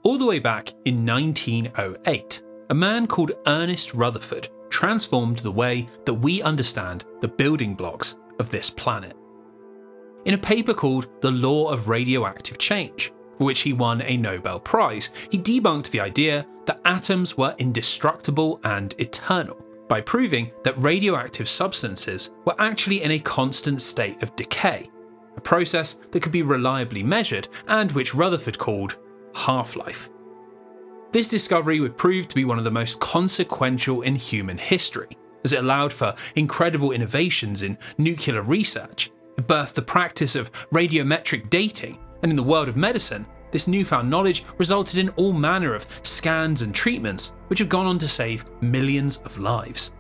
All the way back in 1908, a man called Ernest Rutherford transformed the way that we understand the building blocks of this planet. In a paper called The Law of Radioactive Change, for which he won a Nobel Prize, he debunked the idea that atoms were indestructible and eternal by proving that radioactive substances were actually in a constant state of decay, a process that could be reliably measured and which Rutherford called half-life. This discovery would prove to be one of the most consequential in human history, as it allowed for incredible innovations in nuclear research. It birthed the practice of radiometric dating, and in the world of medicine, this newfound knowledge resulted in all manner of scans and treatments which have gone on to save millions of lives.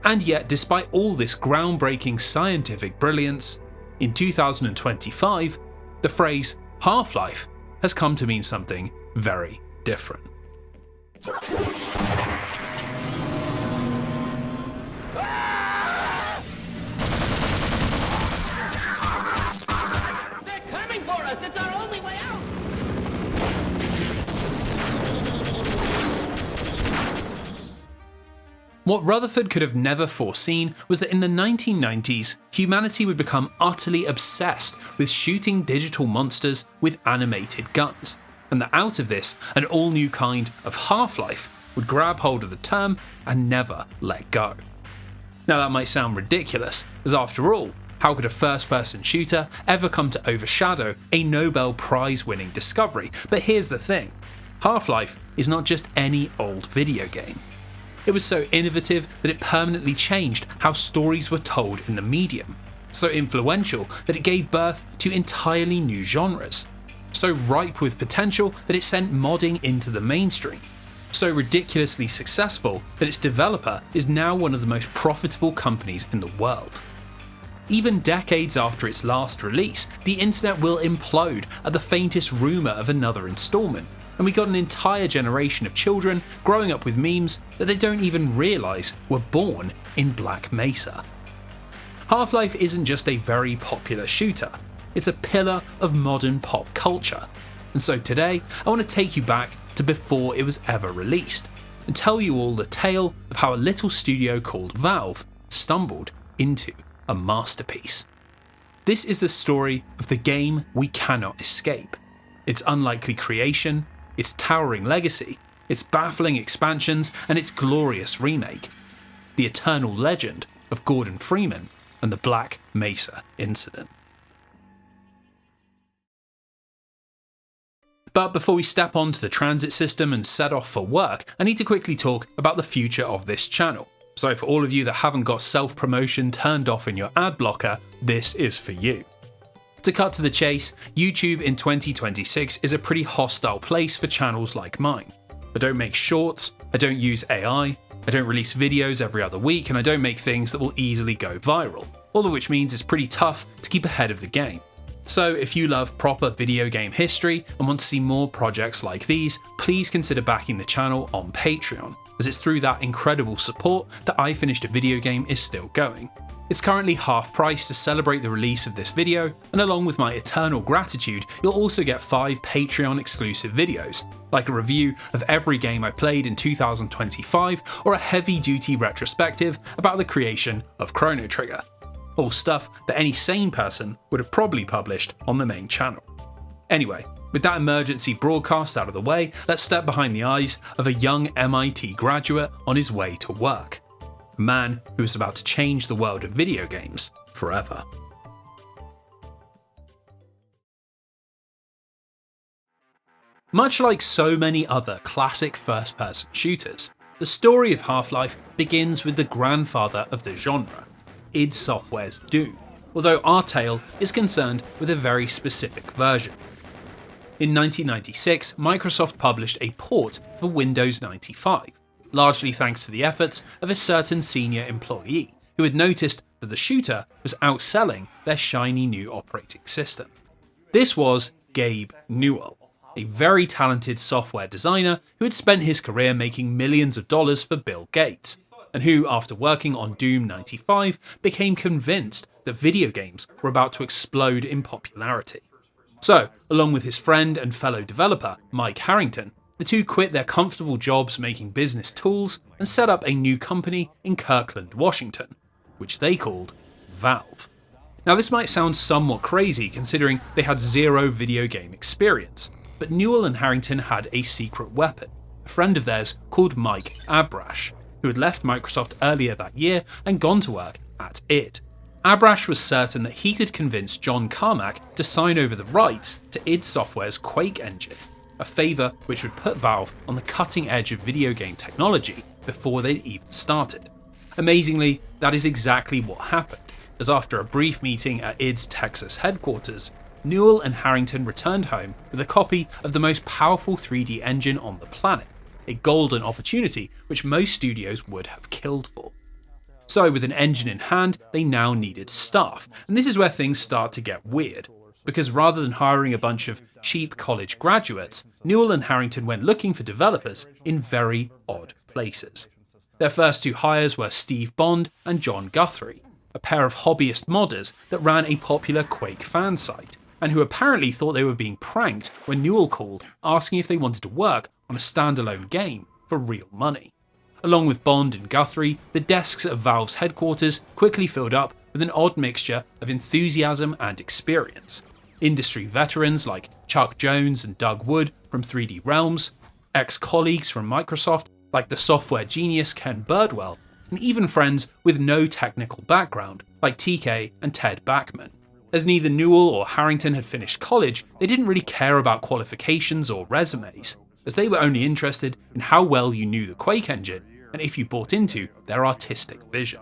And yet, despite all this groundbreaking scientific brilliance, in 2025, the phrase half-life has come to mean something very different. What Rutherford could have never foreseen was that in the 1990s, humanity would become utterly obsessed with shooting digital monsters with animated guns, and that out of this, an all-new kind of half-life would grab hold of the term and never let go. Now that might sound ridiculous, as after all, how could a first-person shooter ever come to overshadow a Nobel Prize-winning discovery? But here's the thing, Half-Life is not just any old video game. It was so innovative that it permanently changed how stories were told in the medium, so influential that it gave birth to entirely new genres, so ripe with potential that it sent modding into the mainstream, so ridiculously successful that its developer is now one of the most profitable companies in the world. Even decades after its last release, the internet will implode at the faintest rumour of another instalment, and we got an entire generation of children growing up with memes that they don't even realise were born in Black Mesa. Half-Life isn't just a very popular shooter, it's a pillar of modern pop culture. And so today, I want to take you back to before it was ever released, and tell you all the tale of how a little studio called Valve stumbled into a masterpiece. This is the story of the game we cannot escape, its unlikely creation, its towering legacy, its baffling expansions, and its glorious remake. The eternal legend of Gordon Freeman and the Black Mesa incident. But before we step onto the transit system and set off for work, I need to quickly talk about the future of this channel. So for all of you that haven't got self-promotion turned off in your ad blocker, this is for you. To cut to the chase, YouTube in 2026 is a pretty hostile place for channels like mine. I don't make shorts, I don't use AI, I don't release videos every other week, and I don't make things that will easily go viral, all of which means it's pretty tough to keep ahead of the game. So if you love proper video game history and want to see more projects like these, please consider backing the channel on Patreon, as it's through that incredible support that I Finished a Video Game is still going. It's currently half price to celebrate the release of this video, and along with my eternal gratitude, you'll also get 5 Patreon exclusive videos, like a review of every game I played in 2025 or a heavy-duty retrospective about the creation of Chrono Trigger. All stuff that any sane person would have probably published on the main channel. Anyway, with that emergency broadcast out of the way, let's step behind the eyes of a young MIT graduate on his way to work. A man who is about to change the world of video games forever. Much like so many other classic first-person shooters, the story of Half-Life begins with the grandfather of the genre, id Software's Doom, although our tale is concerned with a very specific version. In 1996, Microsoft published a port for Windows 95, largely thanks to the efforts of a certain senior employee who had noticed that the shooter was outselling their shiny new operating system. This was Gabe Newell, a very talented software designer who had spent his career making millions of dollars for Bill Gates, and who, after working on Doom 95, became convinced that video games were about to explode in popularity. So, along with his friend and fellow developer, Mike Harrington, the two quit their comfortable jobs making business tools and set up a new company in Kirkland, Washington, which they called Valve. Now this might sound somewhat crazy considering they had zero video game experience, but Newell and Harrington had a secret weapon, a friend of theirs called Mike Abrash, who had left Microsoft earlier that year and gone to work at id. Abrash was certain that he could convince John Carmack to sign over the rights to id Software's Quake engine, a favour which would put Valve on the cutting edge of video game technology before they'd even started. Amazingly, that is exactly what happened, as after a brief meeting at id's Texas headquarters, Newell and Harrington returned home with a copy of the most powerful 3D engine on the planet, a golden opportunity which most studios would have killed for. So with an engine in hand, they now needed staff, and this is where things start to get weird, because rather than hiring a bunch of cheap college graduates, Newell and Harrington went looking for developers in very odd places. Their first two hires were Steve Bond and John Guthrie, a pair of hobbyist modders that ran a popular Quake fan site, and who apparently thought they were being pranked when Newell called asking if they wanted to work on a standalone game for real money. Along with Bond and Guthrie, the desks at Valve's headquarters quickly filled up with an odd mixture of enthusiasm and experience. Industry veterans like Chuck Jones and Doug Wood from 3D Realms, ex-colleagues from Microsoft like the software genius Ken Birdwell, and even friends with no technical background like TK and Ted Backman. As neither Newell or Harrington had finished college, they didn't really care about qualifications or resumes, as they were only interested in how well you knew the Quake engine and if you bought into their artistic vision.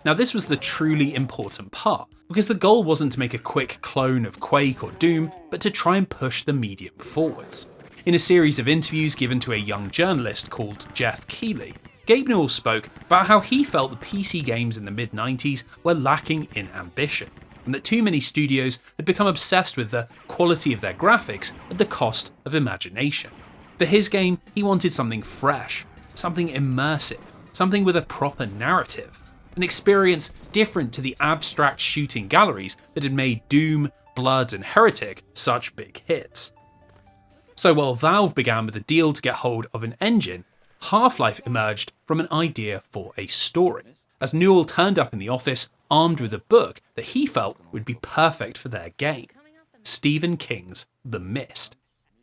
Now this was the truly important part, because the goal wasn't to make a quick clone of Quake or Doom, but to try and push the medium forwards. In a series of interviews given to a young journalist called Jeff Keighley, Gabe Newell spoke about how he felt the PC games in the mid-90s were lacking in ambition, and that too many studios had become obsessed with the quality of their graphics at the cost of imagination. For his game, he wanted something fresh, something immersive, something with a proper narrative, an experience different to the abstract shooting galleries that had made Doom, Blood and Heretic such big hits. So while Valve began with a deal to get hold of an engine, Half-Life emerged from an idea for a story, as Newell turned up in the office armed with a book that he felt would be perfect for their game, Stephen King's The Mist.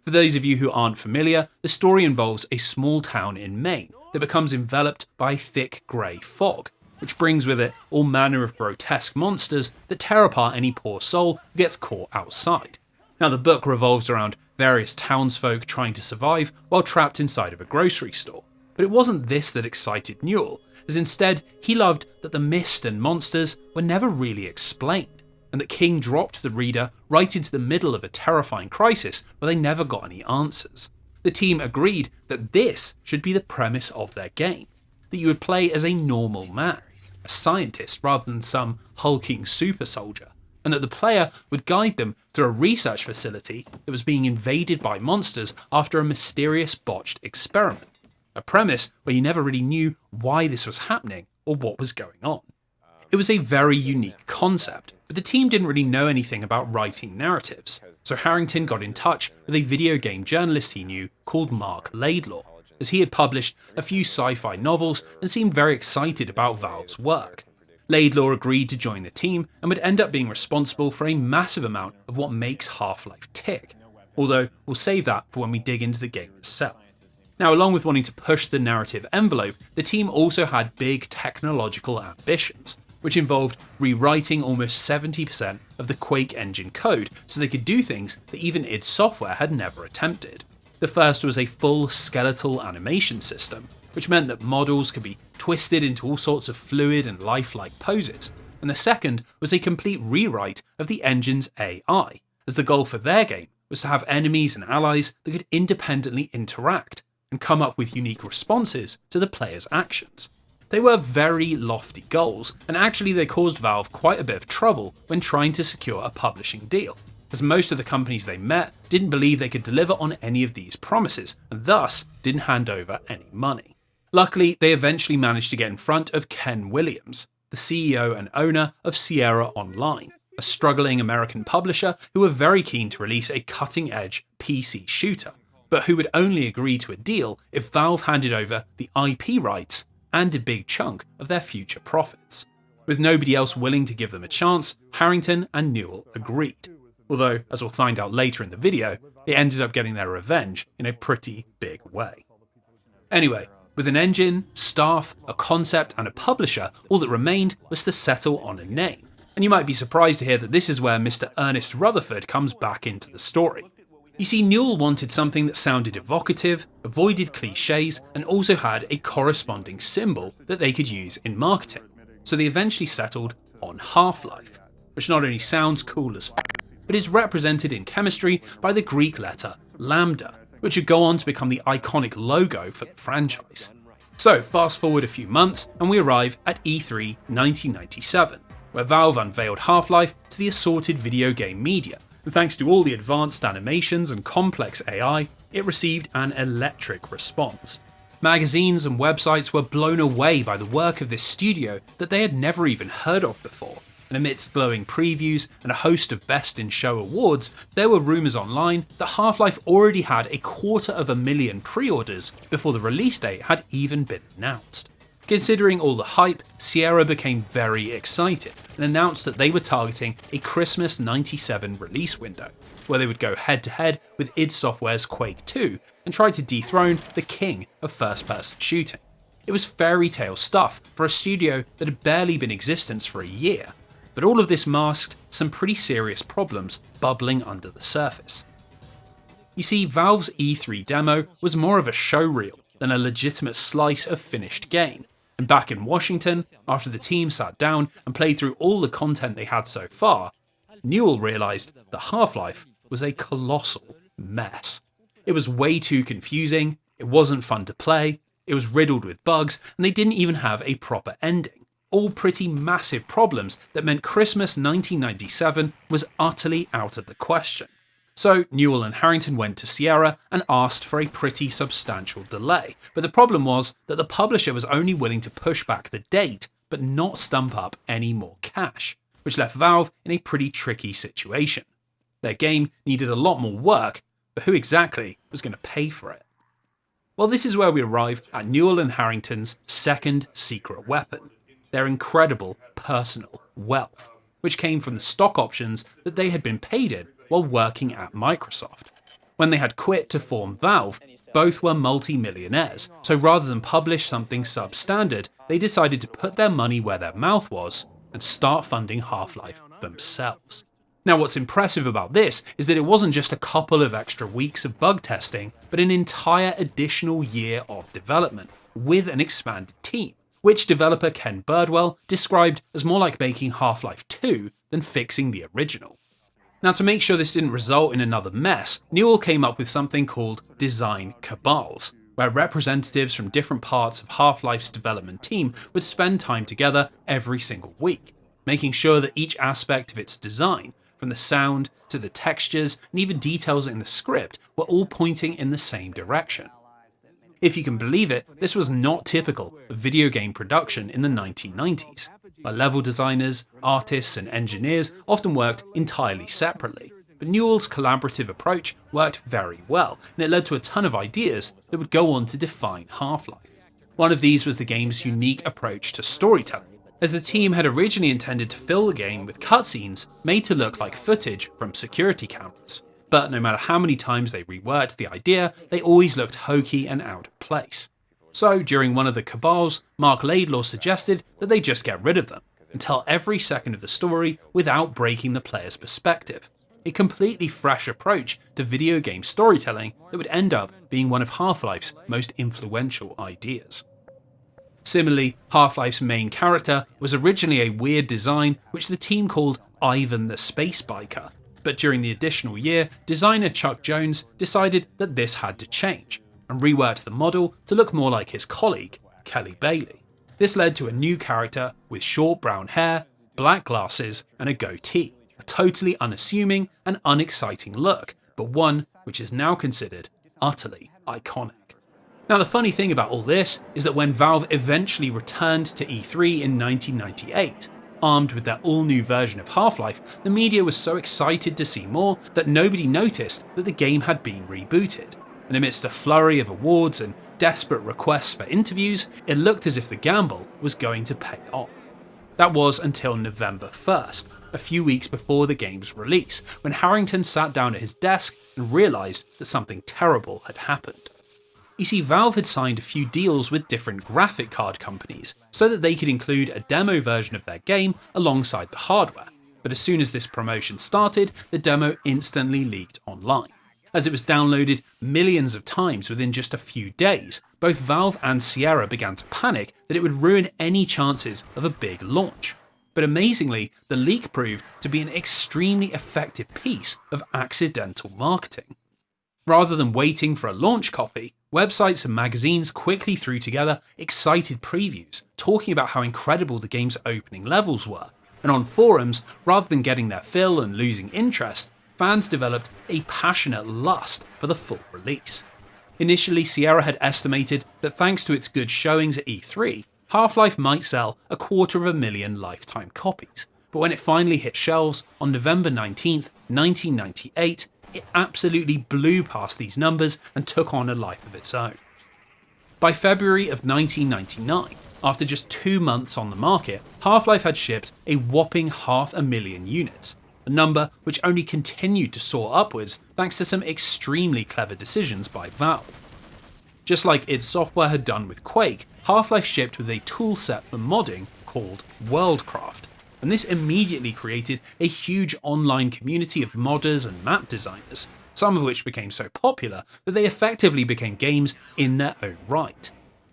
For those of you who aren't familiar, the story involves a small town in Maine that becomes enveloped by thick grey fog, which brings with it all manner of grotesque monsters that tear apart any poor soul who gets caught outside. Now the book revolves around various townsfolk trying to survive while trapped inside of a grocery store. But it wasn't this that excited Newell, as instead he loved that the mist and monsters were never really explained, and that King dropped the reader right into the middle of a terrifying crisis where they never got any answers. The team agreed that this should be the premise of their game, that you would play as a normal man, a scientist rather than some hulking super soldier, and that the player would guide them through a research facility that was being invaded by monsters after a mysterious botched experiment. A premise where you never really knew why this was happening or what was going on. It was a very unique concept, but the team didn't really know anything about writing narratives, so Harrington got in touch with a video game journalist he knew called Mark Laidlaw, as he had published a few sci-fi novels and seemed very excited about Valve's work. Laidlaw agreed to join the team and would end up being responsible for a massive amount of what makes Half-Life tick, although we'll save that for when we dig into the game itself. Now, along with wanting to push the narrative envelope, the team also had big technological ambitions, which involved rewriting almost 70% of the Quake engine code so they could do things that even id Software had never attempted. The first was a full skeletal animation system, which meant that models could be twisted into all sorts of fluid and lifelike poses, and the second was a complete rewrite of the engine's AI, as the goal for their game was to have enemies and allies that could independently interact and come up with unique responses to the player's actions. They were very lofty goals, and actually they caused Valve quite a bit of trouble when trying to secure a publishing deal, as most of the companies they met didn't believe they could deliver on any of these promises, and thus didn't hand over any money. Luckily, they eventually managed to get in front of Ken Williams, the CEO and owner of Sierra Online, a struggling American publisher who were very keen to release a cutting-edge PC shooter, but who would only agree to a deal if Valve handed over the IP rights and a big chunk of their future profits. With nobody else willing to give them a chance, Harrington and Newell agreed. Although, as we'll find out later in the video, they ended up getting their revenge in a pretty big way. Anyway, with an engine, staff, a concept, and a publisher, all that remained was to settle on a name. And you might be surprised to hear that this is where Mr. Ernest Rutherford comes back into the story. You see, Newell wanted something that sounded evocative, avoided cliches, and also had a corresponding symbol that they could use in marketing. So they eventually settled on Half-Life, which not only sounds cool as fuck, but is represented in chemistry by the Greek letter lambda, which would go on to become the iconic logo for the franchise. So fast forward a few months and we arrive at E3 1997, where Valve unveiled Half-Life to the assorted video game media, and thanks to all the advanced animations and complex AI, it received an electric response. Magazines and websites were blown away by the work of this studio that they had never even heard of before, and amidst glowing previews and a host of Best in Show awards, there were rumours online that Half-Life already had 250,000 pre-orders before the release date had even been announced. Considering all the hype, Sierra became very excited and announced that they were targeting a Christmas '97 release window, where they would go head-to-head with id Software's Quake 2 and try to dethrone the king of first-person shooting. It was fairy tale stuff for a studio that had barely been in existence for a year, but all of this masked some pretty serious problems bubbling under the surface. You see, Valve's E3 demo was more of a showreel than a legitimate slice of finished game, and back in Washington, after the team sat down and played through all the content they had so far, Newell realised that Half-Life was a colossal mess. It was way too confusing, it wasn't fun to play, it was riddled with bugs, and they didn't even have a proper ending. All pretty massive problems that meant Christmas 1997 was utterly out of the question. So Newell and Harrington went to Sierra and asked for a pretty substantial delay, but the problem was that the publisher was only willing to push back the date, but not stump up any more cash, which left Valve in a pretty tricky situation. Their game needed a lot more work, but who exactly was going to pay for it? Well, this is where we arrive at Newell and Harrington's second secret weapon, their incredible personal wealth, which came from the stock options that they had been paid in while working at Microsoft. When they had quit to form Valve, both were multi-millionaires, so rather than publish something substandard, they decided to put their money where their mouth was and start funding Half-Life themselves. Now, what's impressive about this is that it wasn't just a couple of extra weeks of bug testing, but an entire additional year of development with an expanded team, which developer Ken Birdwell described as more like making Half-Life 2 than fixing the original. Now, to make sure this didn't result in another mess, Newell came up with something called design cabals, where representatives from different parts of Half-Life's development team would spend time together every single week, making sure that each aspect of its design, from the sound to the textures and even details in the script, were all pointing in the same direction. If you can believe it, this was not typical of video game production in the 1990s, where level designers, artists and engineers often worked entirely separately. But Newell's collaborative approach worked very well, and it led to a ton of ideas that would go on to define Half-Life. One of these was the game's unique approach to storytelling, as the team had originally intended to fill the game with cutscenes made to look like footage from security cameras. But no matter how many times they reworked the idea, they always looked hokey and out of place. So during one of the cabals, Mark Laidlaw suggested that they just get rid of them and tell every second of the story without breaking the player's perspective. A completely fresh approach to video game storytelling that would end up being one of Half-Life's most influential ideas. Similarly, Half-Life's main character was originally a weird design which the team called Ivan the Space Biker, but during the additional year, designer Chuck Jones decided that this had to change, and reworked the model to look more like his colleague, Kelly Bailey. This led to a new character with short brown hair, black glasses, and a goatee, a totally unassuming and unexciting look, but one which is now considered utterly iconic. Now, the funny thing about all this is that when Valve eventually returned to E3 in 1998, Armed with their all-new version of Half-Life, the media was so excited to see more that nobody noticed that the game had been rebooted. And amidst a flurry of awards and desperate requests for interviews, it looked as if the gamble was going to pay off. That was until November 1st, a few weeks before the game's release, when Harrington sat down at his desk and realised that something terrible had happened. You see, Valve had signed a few deals with different graphic card companies so that they could include a demo version of their game alongside the hardware, but as soon as this promotion started, the demo instantly leaked online. As it was downloaded millions of times within just a few days, both Valve and Sierra began to panic that it would ruin any chances of a big launch. But amazingly, the leak proved to be an extremely effective piece of accidental marketing. Rather than waiting for a launch copy, websites and magazines quickly threw together excited previews, talking about how incredible the game's opening levels were. And on forums, rather than getting their fill and losing interest, fans developed a passionate lust for the full release. Initially, Sierra had estimated that thanks to its good showings at E3, Half-Life might sell 250,000 lifetime copies. But when it finally hit shelves on November 19th, 1998, it absolutely blew past these numbers and took on a life of its own. By February of 1999, after just 2 months on the market, Half-Life had shipped a whopping 500,000 units, a number which only continued to soar upwards thanks to some extremely clever decisions by Valve. Just like id Software had done with Quake, Half-Life shipped with a toolset for modding called Worldcraft, and this immediately created a huge online community of modders and map designers, some of which became so popular that they effectively became games in their own right.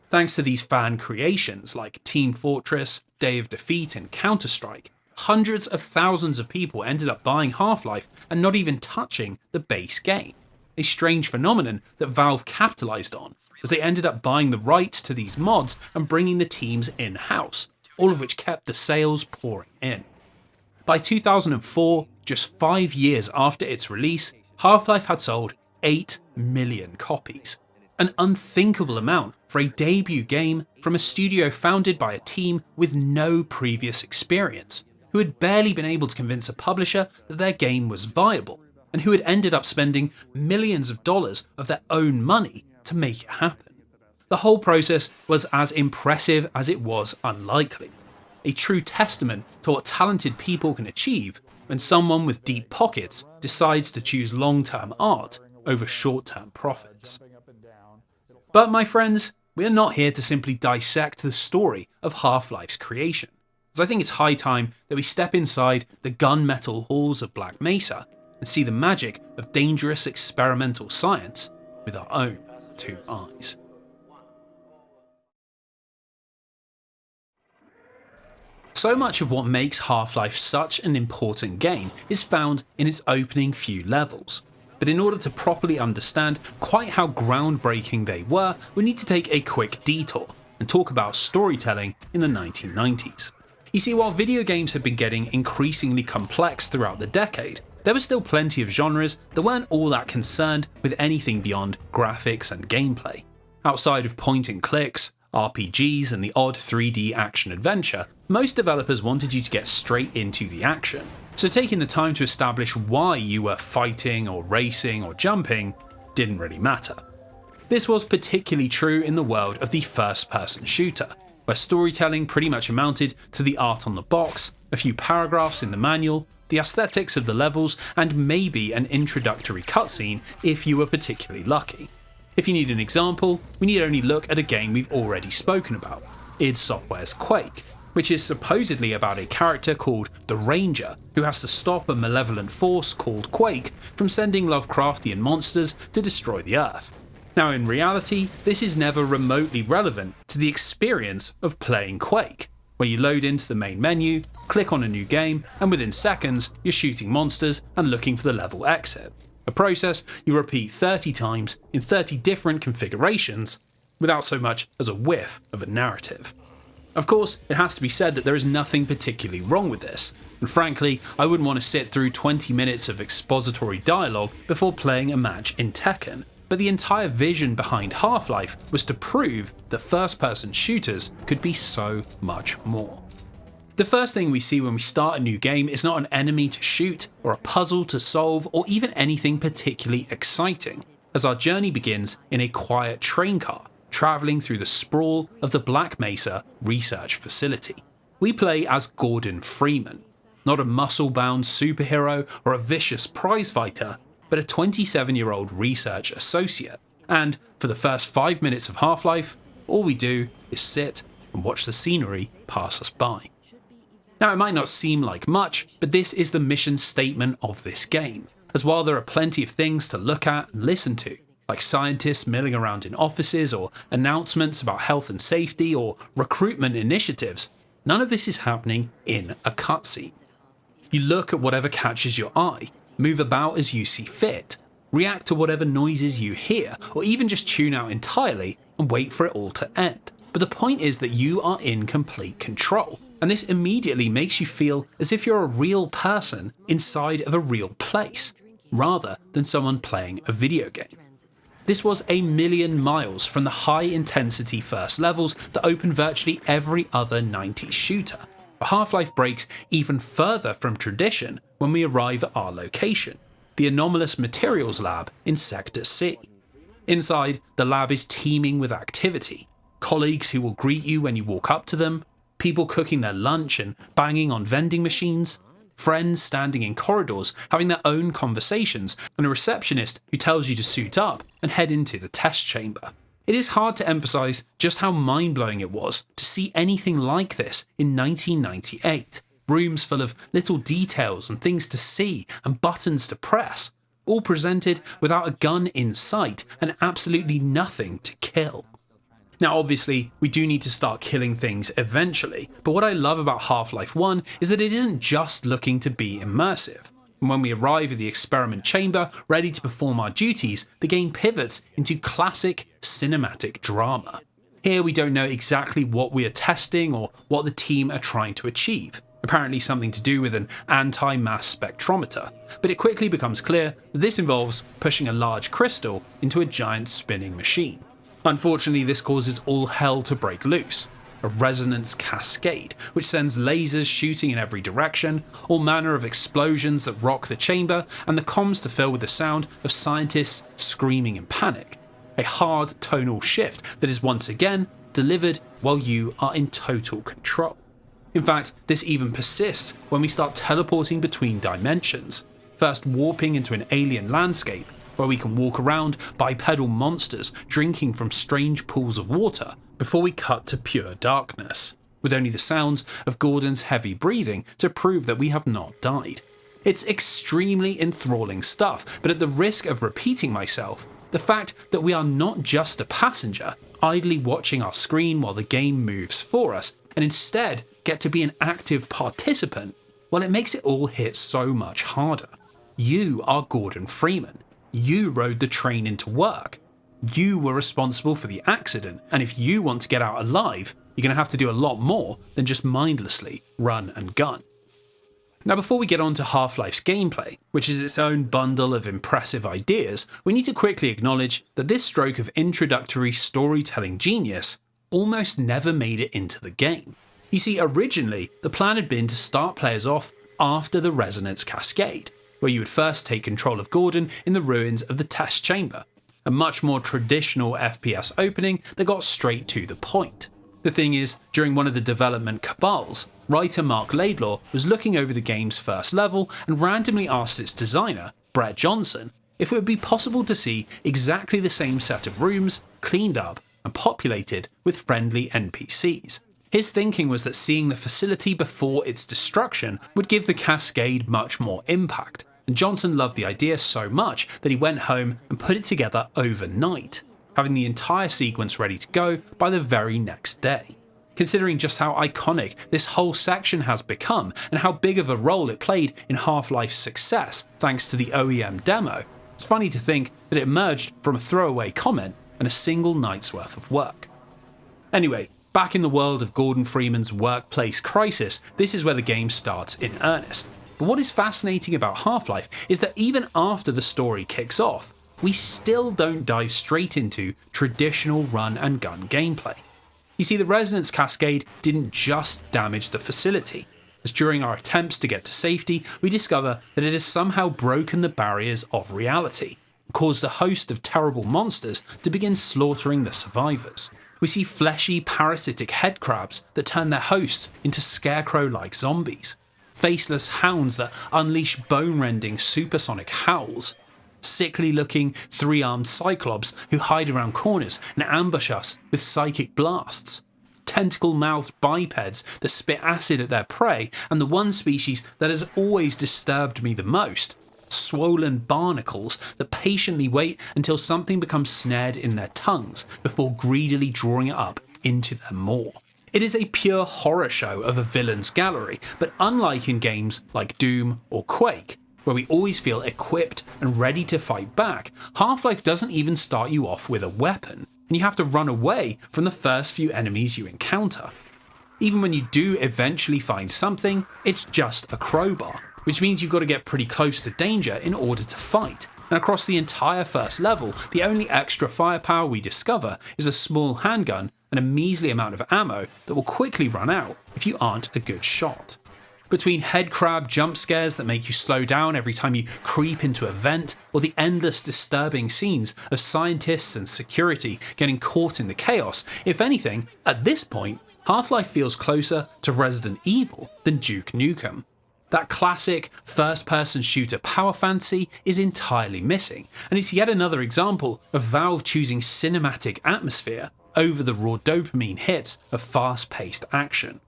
Thanks to these fan creations like Team Fortress, Day of Defeat and Counter-Strike, hundreds of thousands of people ended up buying Half-Life and not even touching the base game, a strange phenomenon that Valve capitalized on, as they ended up buying the rights to these mods and bringing the teams in-house, all of which kept the sales pouring in. By 2004, just 5 years after its release, Half-Life had sold 8 million copies, an unthinkable amount for a debut game from a studio founded by a team with no previous experience, who had barely been able to convince a publisher that their game was viable, and who had ended up spending millions of dollars of their own money to make it happen. The whole process was as impressive as it was unlikely, a true testament to what talented people can achieve when someone with deep pockets decides to choose long-term art over short-term profits. But my friends, we are not here to simply dissect the story of Half-Life's creation, as I think it's high time that we step inside the gunmetal halls of Black Mesa and see the magic of dangerous experimental science with our own 2 eyes. So much of what makes Half-Life such an important game is found in its opening few levels. But in order to properly understand quite how groundbreaking they were, we need to take a quick detour and talk about storytelling in the 1990s. You see, while video games had been getting increasingly complex throughout the decade, there were still plenty of genres that weren't all that concerned with anything beyond graphics and gameplay. Outside of point and clicks, RPGs and the odd 3D action adventure, most developers wanted you to get straight into the action. So taking the time to establish why you were fighting or racing or jumping didn't really matter. This was particularly true in the world of the first-person shooter, where storytelling pretty much amounted to the art on the box, a few paragraphs in the manual, the aesthetics of the levels, and maybe an introductory cutscene if you were particularly lucky. If you need an example, we need only look at a game we've already spoken about, id Software's Quake, which is supposedly about a character called the Ranger who has to stop a malevolent force called Quake from sending Lovecraftian monsters to destroy the Earth. Now in reality, this is never remotely relevant to the experience of playing Quake, where you load into the main menu, click on a new game, and within seconds you're shooting monsters and looking for the level exit. A process you repeat 30 times in 30 different configurations without so much as a whiff of a narrative. Of course, it has to be said that there is nothing particularly wrong with this, and frankly, I wouldn't want to sit through 20 minutes of expository dialogue before playing a match in Tekken, but the entire vision behind Half-Life was to prove that first-person shooters could be so much more. The first thing we see when we start a new game is not an enemy to shoot, or a puzzle to solve, or even anything particularly exciting, as our journey begins in a quiet train car, travelling through the sprawl of the Black Mesa research facility. We play as Gordon Freeman, not a muscle-bound superhero or a vicious prizefighter, but a 27-year-old research associate, and for the first 5 minutes of Half-Life, all we do is sit and watch the scenery pass us by. Now, it might not seem like much, but this is the mission statement of this game, as while there are plenty of things to look at and listen to, like scientists milling around in offices or announcements about health and safety or recruitment initiatives, none of this is happening in a cutscene. You look at whatever catches your eye, move about as you see fit, react to whatever noises you hear, or even just tune out entirely and wait for it all to end. But the point is that you are in complete control, and this immediately makes you feel as if you're a real person inside of a real place, rather than someone playing a video game. This was a million miles from the high-intensity first levels that open virtually every other 90s shooter, but Half-Life breaks even further from tradition when we arrive at our location, the Anomalous Materials Lab in Sector C. Inside, the lab is teeming with activity, colleagues who will greet you when you walk up to them, people cooking their lunch and banging on vending machines, friends standing in corridors having their own conversations, and a receptionist who tells you to suit up and head into the test chamber. It is hard to emphasise just how mind-blowing it was to see anything like this in 1998. Rooms full of little details and things to see and buttons to press, all presented without a gun in sight and absolutely nothing to kill. Now obviously, we do need to start killing things eventually, but what I love about Half-Life 1 is that it isn't just looking to be immersive. And when we arrive at the experiment chamber, ready to perform our duties, the game pivots into classic cinematic drama. Here we don't know exactly what we are testing or what the team are trying to achieve. Apparently something to do with an anti-mass spectrometer, but it quickly becomes clear that this involves pushing a large crystal into a giant spinning machine. Unfortunately, this causes all hell to break loose. A resonance cascade, which sends lasers shooting in every direction, all manner of explosions that rock the chamber, and the comms to fill with the sound of scientists screaming in panic. A hard tonal shift that is once again delivered while you are in total control. In fact, this even persists when we start teleporting between dimensions, first warping into an alien landscape, where we can walk around bipedal monsters drinking from strange pools of water before we cut to pure darkness, with only the sounds of Gordon's heavy breathing to prove that we have not died. It's extremely enthralling stuff, but at the risk of repeating myself, the fact that we are not just a passenger, idly watching our screen while the game moves for us, and instead get to be an active participant, well, it makes it all hit so much harder. You are Gordon Freeman. You rode the train into work. You were responsible for the accident, and if you want to get out alive, you're going to have to do a lot more than just mindlessly run and gun. Now, before we get on to Half-Life's gameplay, which is its own bundle of impressive ideas, we need to quickly acknowledge that this stroke of introductory storytelling genius almost never made it into the game. You see, originally, the plan had been to start players off after the resonance cascade, where you would first take control of Gordon in the ruins of the test chamber, a much more traditional FPS opening that got straight to the point. The thing is, during one of the development cabals, writer Mark Laidlaw was looking over the game's first level and randomly asked its designer, Brett Johnson, if it would be possible to see exactly the same set of rooms, cleaned up and populated with friendly NPCs. His thinking was that seeing the facility before its destruction would give the cascade much more impact, and Johnson loved the idea so much that he went home and put it together overnight, having the entire sequence ready to go by the very next day. Considering just how iconic this whole section has become and how big of a role it played in Half-Life's success thanks to the OEM demo, it's funny to think that it emerged from a throwaway comment and a single night's worth of work. Anyway, back in the world of Gordon Freeman's workplace crisis, this is where the game starts in earnest. But what is fascinating about Half-Life is that even after the story kicks off, we still don't dive straight into traditional run and gun gameplay. You see, the resonance cascade didn't just damage the facility, as during our attempts to get to safety, we discover that it has somehow broken the barriers of reality, and caused a host of terrible monsters to begin slaughtering the survivors. We see fleshy, parasitic head crabs that turn their hosts into scarecrow-like zombies, faceless hounds that unleash bone-rending supersonic howls, sickly-looking three-armed cyclops who hide around corners and ambush us with psychic blasts, tentacle-mouthed bipeds that spit acid at their prey, and the one species that has always disturbed me the most, swollen barnacles that patiently wait until something becomes snared in their tongues before greedily drawing it up into their maw. It is a pure horror show of a villain's gallery, but unlike in games like Doom or Quake, where we always feel equipped and ready to fight back, Half-Life doesn't even start you off with a weapon, and you have to run away from the first few enemies you encounter. Even when you do eventually find something, it's just a crowbar, which means you've got to get pretty close to danger in order to fight. And across the entire first level, the only extra firepower we discover is a small handgun and a measly amount of ammo that will quickly run out if you aren't a good shot. Between headcrab jump scares that make you slow down every time you creep into a vent, or the endless disturbing scenes of scientists and security getting caught in the chaos, if anything, at this point, Half-Life feels closer to Resident Evil than Duke Nukem. That classic first-person shooter power fantasy is entirely missing, and it's yet another example of Valve choosing cinematic atmosphere over the raw dopamine hits of fast-paced action.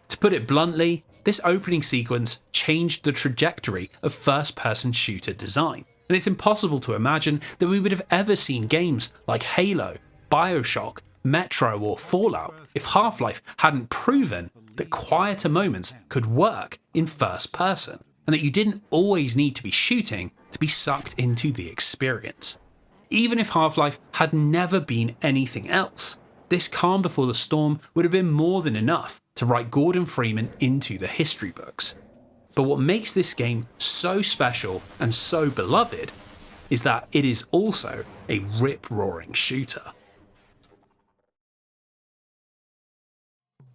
To put it bluntly, this opening sequence changed the trajectory of first-person shooter design, and it's impossible to imagine that we would have ever seen games like Halo, BioShock, Metro or Fallout if Half-Life hadn't proven that quieter moments could work in first person, and that you didn't always need to be shooting to be sucked into the experience. Even if Half-Life had never been anything else, this calm before the storm would have been more than enough to write Gordon Freeman into the history books. But what makes this game so special and so beloved is that it is also a rip-roaring shooter.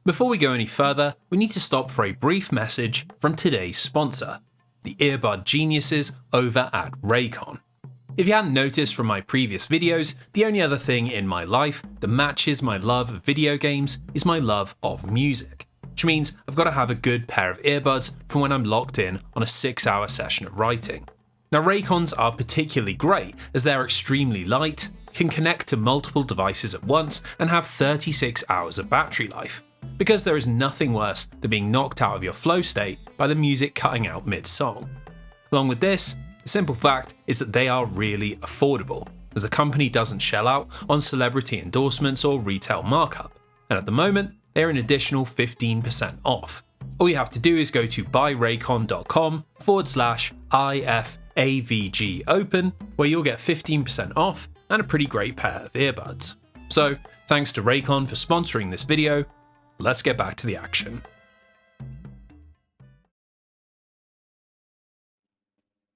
Before we go any further, we need to stop for a brief message from today's sponsor, the earbud geniuses over at Raycon. If you hadn't noticed from my previous videos, the only other thing in my life that matches my love of video games is my love of music, which means I've got to have a good pair of earbuds for when I'm locked in on a 6-hour session of writing. Now Raycons are particularly great as they're extremely light, can connect to multiple devices at once, and have 36 hours of battery life, because there is nothing worse than being knocked out of your flow state by the music cutting out mid-song. Along with this, the simple fact is that they are really affordable, as the company doesn't shell out on celebrity endorsements or retail markup, and at the moment, they're an additional 15% off. All you have to do is go to buyraycon.com/IFAVGopen, where you'll get 15% off and a pretty great pair of earbuds. So, thanks to Raycon for sponsoring this video. Let's get back to the action.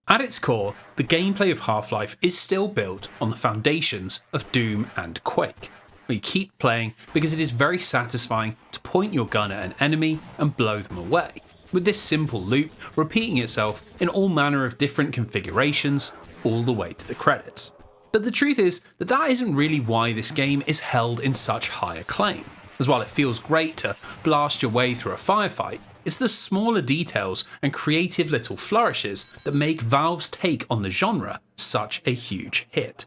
At its core, the gameplay of Half-Life is still built on the foundations of Doom and Quake, where you keep playing because it is very satisfying to point your gun at an enemy and blow them away, with this simple loop repeating itself in all manner of different configurations all the way to the credits. But the truth is that that isn't really why this game is held in such high acclaim, as while it feels great to blast your way through a firefight, it's the smaller details and creative little flourishes that make Valve's take on the genre such a huge hit.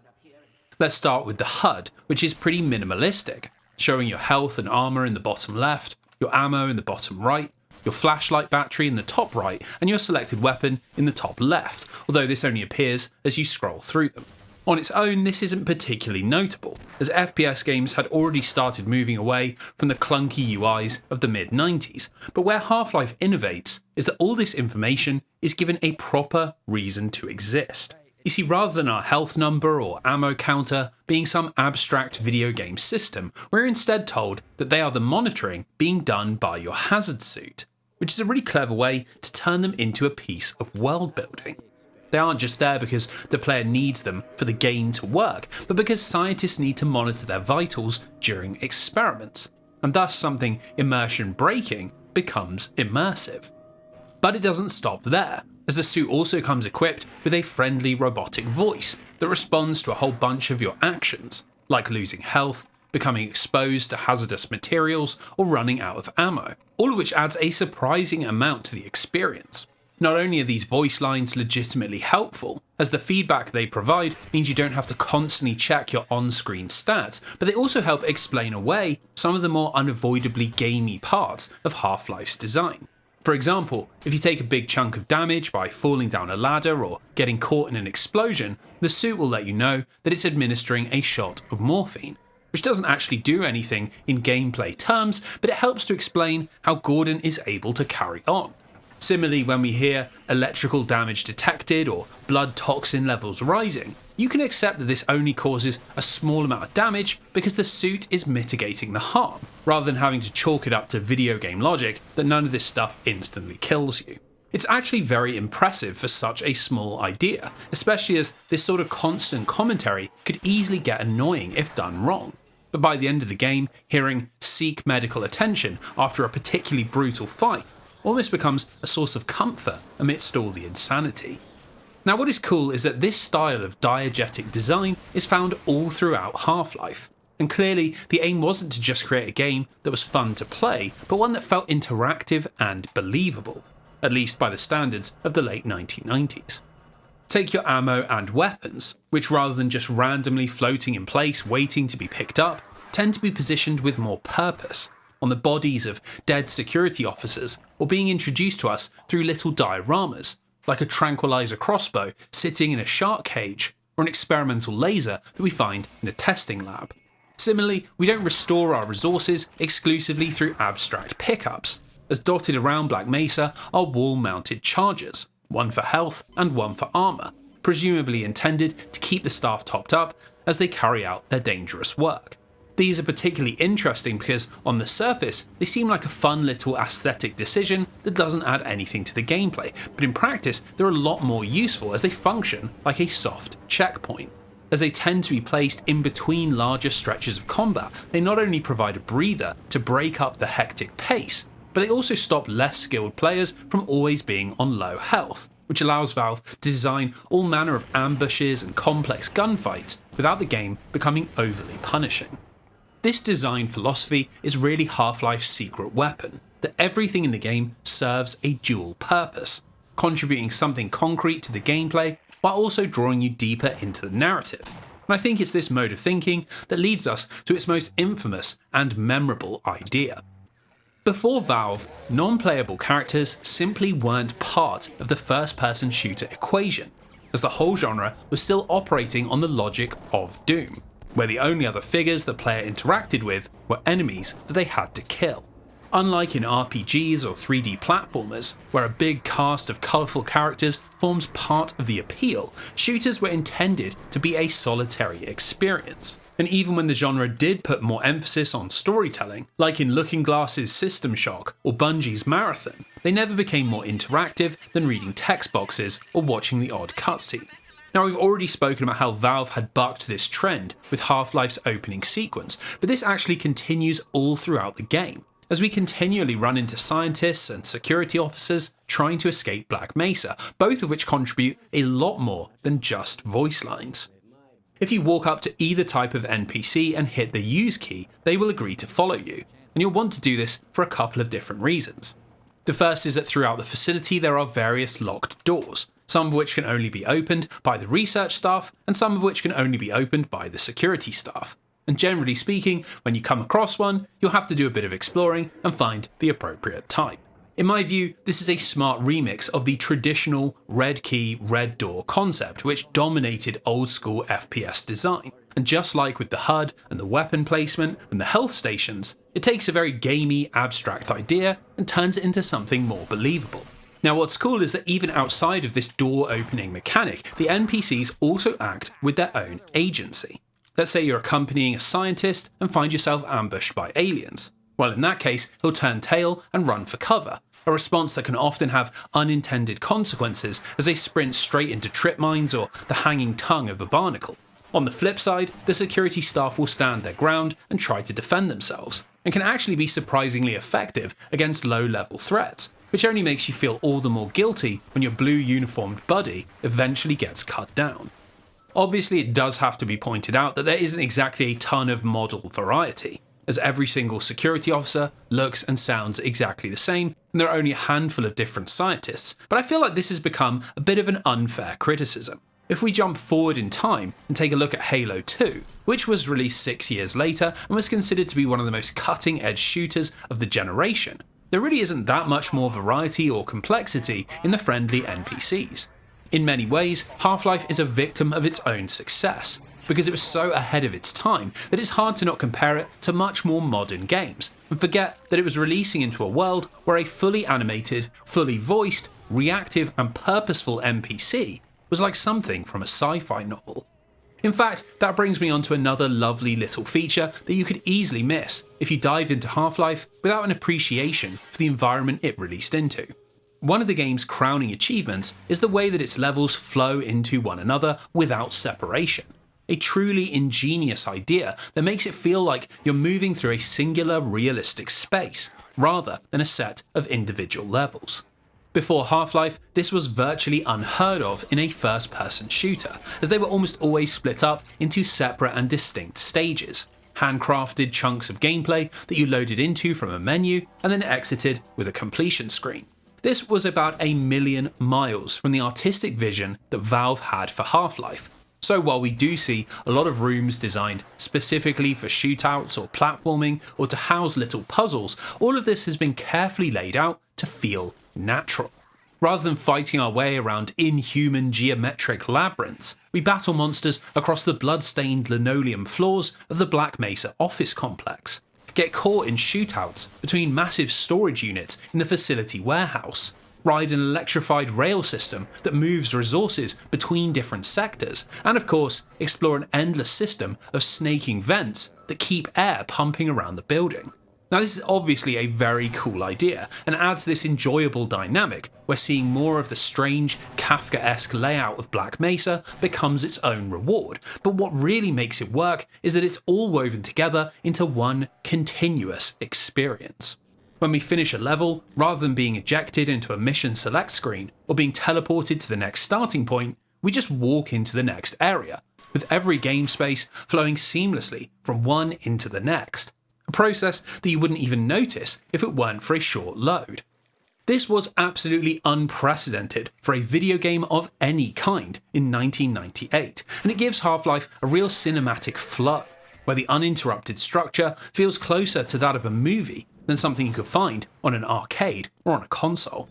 Let's start with the HUD, which is pretty minimalistic, showing your health and armour in the bottom left, your ammo in the bottom right, your flashlight battery in the top right, and your selected weapon in the top left, although this only appears as you scroll through them. On its own, this isn't particularly notable, as FPS games had already started moving away from the clunky UIs of the mid-90s, but where Half-Life innovates is that all this information is given a proper reason to exist. You see, rather than our health number or ammo counter being some abstract video game system, we're instead told that they are the monitoring being done by your hazard suit, which is a really clever way to turn them into a piece of world building. They aren't just there because the player needs them for the game to work, but because scientists need to monitor their vitals during experiments. and thus something immersion breaking becomes immersive. But it doesn't stop there, as the suit also comes equipped with a friendly robotic voice that responds to a whole bunch of your actions, like losing health, becoming exposed to hazardous materials, or running out of ammo, all of which adds a surprising amount to the experience. Not only are these voice lines legitimately helpful, as the feedback they provide means you don't have to constantly check your on-screen stats, but they also help explain away some of the more unavoidably gamey parts of Half-Life's design. For example, if you take a big chunk of damage by falling down a ladder or getting caught in an explosion, the suit will let you know that it's administering a shot of morphine, which doesn't actually do anything in gameplay terms, but it helps to explain how Gordon is able to carry on. Similarly, when we hear electrical damage detected or blood toxin levels rising, you can accept that this only causes a small amount of damage because the suit is mitigating the harm, rather than having to chalk it up to video game logic that none of this stuff instantly kills you. It's actually very impressive for such a small idea, especially as this sort of constant commentary could easily get annoying if done wrong. But by the end of the game, hearing "seek medical attention" after a particularly brutal fight almost becomes a source of comfort amidst all the insanity. Now, what is cool is that this style of diegetic design is found all throughout Half-Life, and clearly the aim wasn't to just create a game that was fun to play, but one that felt interactive and believable, at least by the standards of the late 1990s. Take your ammo and weapons, which rather than just randomly floating in place waiting to be picked up, tend to be positioned with more purpose, on the bodies of dead security officers, or being introduced to us through little dioramas, like a tranquilizer crossbow sitting in a shark cage, or an experimental laser that we find in a testing lab. Similarly, we don't restore our resources exclusively through abstract pickups, as dotted around Black Mesa are wall-mounted chargers, one for health and one for armour, presumably intended to keep the staff topped up as they carry out their dangerous work. These are particularly interesting because, on the surface, they seem like a fun little aesthetic decision that doesn't add anything to the gameplay, but in practice, they're a lot more useful as they function like a soft checkpoint. As they tend to be placed in between larger stretches of combat, they not only provide a breather to break up the hectic pace, but they also stop less skilled players from always being on low health, which allows Valve to design all manner of ambushes and complex gunfights without the game becoming overly punishing. This design philosophy is really Half-Life's secret weapon, that everything in the game serves a dual purpose, contributing something concrete to the gameplay while also drawing you deeper into the narrative. And I think it's this mode of thinking that leads us to its most infamous and memorable idea. Before Valve, non-playable characters simply weren't part of the first-person shooter equation, as the whole genre was still operating on the logic of Doom, where the only other figures the player interacted with were enemies that they had to kill. Unlike in RPGs or 3D platformers, where a big cast of colourful characters forms part of the appeal, shooters were intended to be a solitary experience. And even when the genre did put more emphasis on storytelling, like in Looking Glass's System Shock or Bungie's Marathon, they never became more interactive than reading text boxes or watching the odd cutscene. Now, we've already spoken about how Valve had bucked this trend with Half-Life's opening sequence, but this actually continues all throughout the game, as we continually run into scientists and security officers trying to escape Black Mesa, both of which contribute a lot more than just voice lines. If you walk up to either type of NPC and hit the use key, they will agree to follow you, and you'll want to do this for a couple of different reasons. The first is that throughout the facility there are various locked doors, some of which can only be opened by the research staff, and some of which can only be opened by the security staff. And generally speaking, when you come across one, you'll have to do a bit of exploring and find the appropriate type. In my view, this is a smart remix of the traditional red key, red door concept, which dominated old school FPS design. And just like with the HUD and the weapon placement and the health stations, it takes a very gamey, abstract idea and turns it into something more believable. Now, what's cool is that even outside of this door opening mechanic, the NPCs also act with their own agency. Let's say you're accompanying a scientist and find yourself ambushed by aliens. Well, in that case, he'll turn tail and run for cover, a response that can often have unintended consequences as they sprint straight into trip mines or the hanging tongue of a barnacle. On the flip side, the security staff will stand their ground and try to defend themselves, and can actually be surprisingly effective against low-level threats, which only makes you feel all the more guilty when your blue uniformed buddy eventually gets cut down. Obviously, it does have to be pointed out that there isn't exactly a ton of model variety, as every single security officer looks and sounds exactly the same, and there are only a handful of different scientists, but I feel like this has become a bit of an unfair criticism. If we jump forward in time and take a look at Halo 2, which was released 6 years later and was considered to be one of the most cutting-edge shooters of the generation, there really isn't that much more variety or complexity in the friendly NPCs. In many ways, Half-Life is a victim of its own success, because it was so ahead of its time that it's hard to not compare it to much more modern games, and forget that it was releasing into a world where a fully animated, fully voiced, reactive and purposeful NPC was like something from a sci-fi novel. In fact, that brings me on to another lovely little feature that you could easily miss if you dive into Half-Life without an appreciation for the environment it released into. One of the game's crowning achievements is the way that its levels flow into one another without separation. A truly ingenious idea that makes it feel like you're moving through a singular realistic space, rather than a set of individual levels. Before Half-Life, this was virtually unheard of in a first-person shooter, as they were almost always split up into separate and distinct stages, handcrafted chunks of gameplay that you loaded into from a menu and then exited with a completion screen. This was about 1,000,000 miles from the artistic vision that Valve had for Half-Life. So while we do see a lot of rooms designed specifically for shootouts or platforming or to house little puzzles, all of this has been carefully laid out to feel natural. Rather than fighting our way around inhuman geometric labyrinths, we battle monsters across the blood-stained linoleum floors of the Black Mesa office complex, get caught in shootouts between massive storage units in the facility warehouse, ride an electrified rail system that moves resources between different sectors, and of course, explore an endless system of snaking vents that keep air pumping around the building. Now, this is obviously a very cool idea and adds this enjoyable dynamic where seeing more of the strange, Kafka-esque layout of Black Mesa becomes its own reward, but what really makes it work is that it's all woven together into one continuous experience. When we finish a level, rather than being ejected into a mission select screen or being teleported to the next starting point, we just walk into the next area, with every game space flowing seamlessly from one into the next. A process that you wouldn't even notice if it weren't for a short load. This was absolutely unprecedented for a video game of any kind in 1998, and it gives Half-Life a real cinematic flow, where the uninterrupted structure feels closer to that of a movie than something you could find on an arcade or on a console.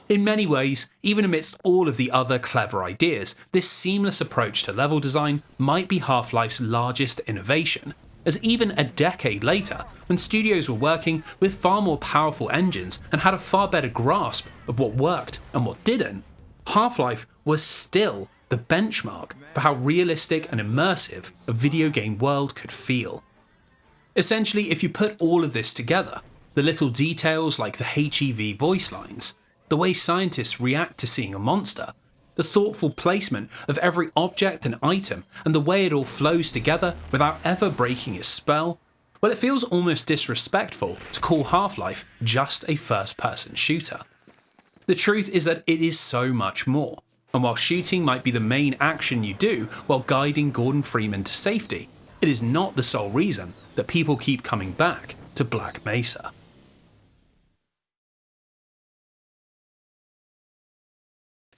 In many ways, even amidst all of the other clever ideas, this seamless approach to level design might be Half-Life's largest innovation, as even a decade later, when studios were working with far more powerful engines and had a far better grasp of what worked and what didn't, Half-Life was still the benchmark for how realistic and immersive a video game world could feel. Essentially, if you put all of this together, the little details like the HEV voice lines, the way scientists react to seeing a monster, the thoughtful placement of every object and item, and the way it all flows together without ever breaking its spell, well, it feels almost disrespectful to call Half-Life just a first-person shooter. The truth is that it is so much more, and while shooting might be the main action you do while guiding Gordon Freeman to safety, it is not the sole reason that people keep coming back to Black Mesa.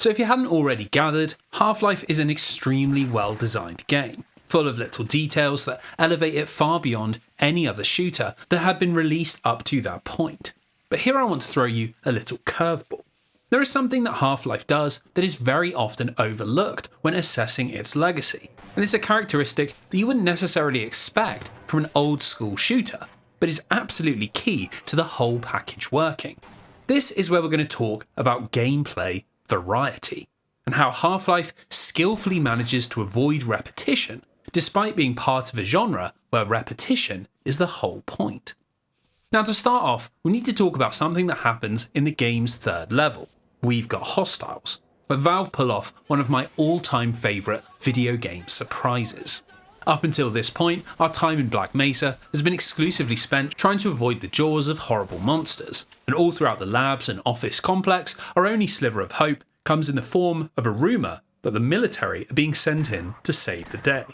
So if you hadn't already gathered, Half-Life is an extremely well-designed game, full of little details that elevate it far beyond any other shooter that had been released up to that point. But here I want to throw you a little curveball. There is something that Half-Life does that is very often overlooked when assessing its legacy, and it's a characteristic that you wouldn't necessarily expect from an old-school shooter, but is absolutely key to the whole package working. This is where we're going to talk about gameplay variety, and how Half-Life skillfully manages to avoid repetition, despite being part of a genre where repetition is the whole point. Now, to start off, we need to talk about something that happens in the game's third level. We've got hostiles, where Valve pull off one of my all-time favourite video game surprises. Up until this point, our time in Black Mesa has been exclusively spent trying to avoid the jaws of horrible monsters, and all throughout the labs and office complex, our only sliver of hope comes in the form of a rumour that the military are being sent in to save the day.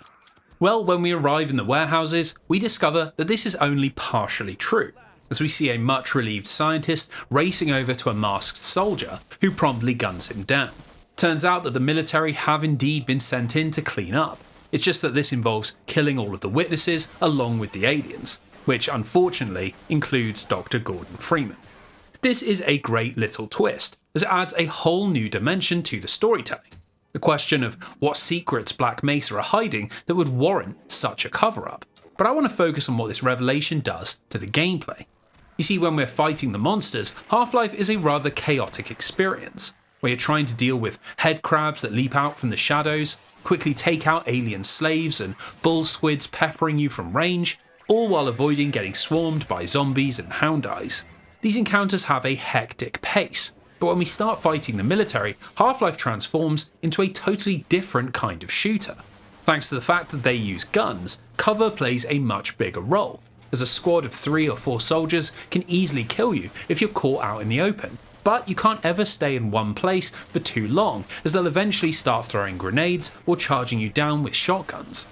Well, when we arrive in the warehouses, we discover that this is only partially true, as we see a much relieved scientist racing over to a masked soldier who promptly guns him down. Turns out that the military have indeed been sent in to clean up. It's just that this involves killing all of the witnesses along with the aliens, which unfortunately includes Dr. Gordon Freeman. This is a great little twist, as it adds a whole new dimension to the storytelling. The question of what secrets Black Mesa are hiding that would warrant such a cover-up. But I want to focus on what this revelation does to the gameplay. You see, when we're fighting the monsters, Half-Life is a rather chaotic experience, where you're trying to deal with head crabs that leap out from the shadows, quickly take out alien slaves and bull squids peppering you from range, all while avoiding getting swarmed by zombies and hound eyes. These encounters have a hectic pace, but when we start fighting the military, Half-Life transforms into a totally different kind of shooter. Thanks to the fact that they use guns, cover plays a much bigger role, as a squad of 3 or 4 soldiers can easily kill you if you're caught out in the open. But you can't ever stay in one place for too long, as they'll eventually start throwing grenades or charging you down with shotguns.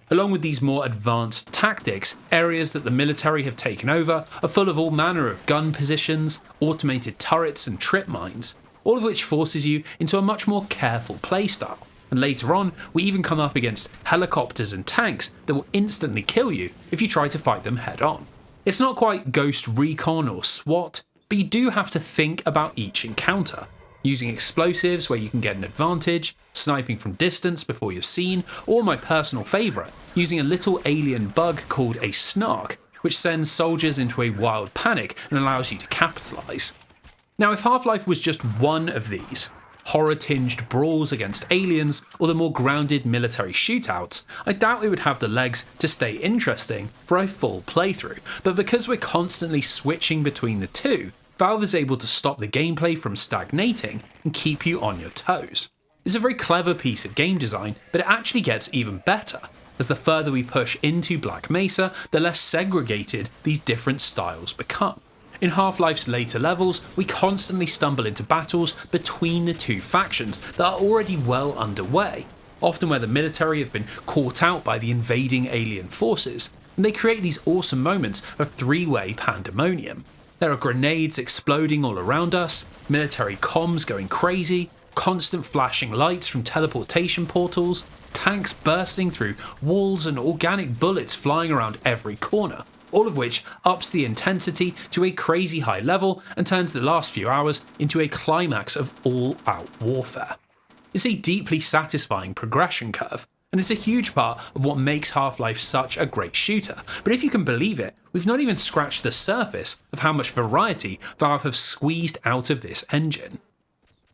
Along with these more advanced tactics, areas that the military have taken over are full of all manner of gun positions, automated turrets and trip mines, all of which forces you into a much more careful playstyle. And later on, we even come up against helicopters and tanks that will instantly kill you if you try to fight them head on. It's not quite Ghost Recon or SWAT, but you do have to think about each encounter, using explosives where you can get an advantage, sniping from distance before you're seen, or my personal favourite, using a little alien bug called a snark, which sends soldiers into a wild panic and allows you to capitalise. Now, if Half-Life was just one of these, horror-tinged brawls against aliens or the more grounded military shootouts, I doubt it would have the legs to stay interesting for a full playthrough, but because we're constantly switching between the two, Valve is able to stop the gameplay from stagnating and keep you on your toes. It's a very clever piece of game design, but it actually gets even better, as the further we push into Black Mesa, the less segregated these different styles become. In Half-Life's later levels, we constantly stumble into battles between the two factions that are already well underway, often where the military have been caught out by the invading alien forces, and they create these awesome moments of three-way pandemonium. There are grenades exploding all around us, military comms going crazy, constant flashing lights from teleportation portals, tanks bursting through walls and organic bullets flying around every corner, all of which ups the intensity to a crazy high level and turns the last few hours into a climax of all-out warfare. It's a deeply satisfying progression curve, and it's a huge part of what makes Half-Life such a great shooter, but if you can believe it, we've not even scratched the surface of how much variety Valve have squeezed out of this engine.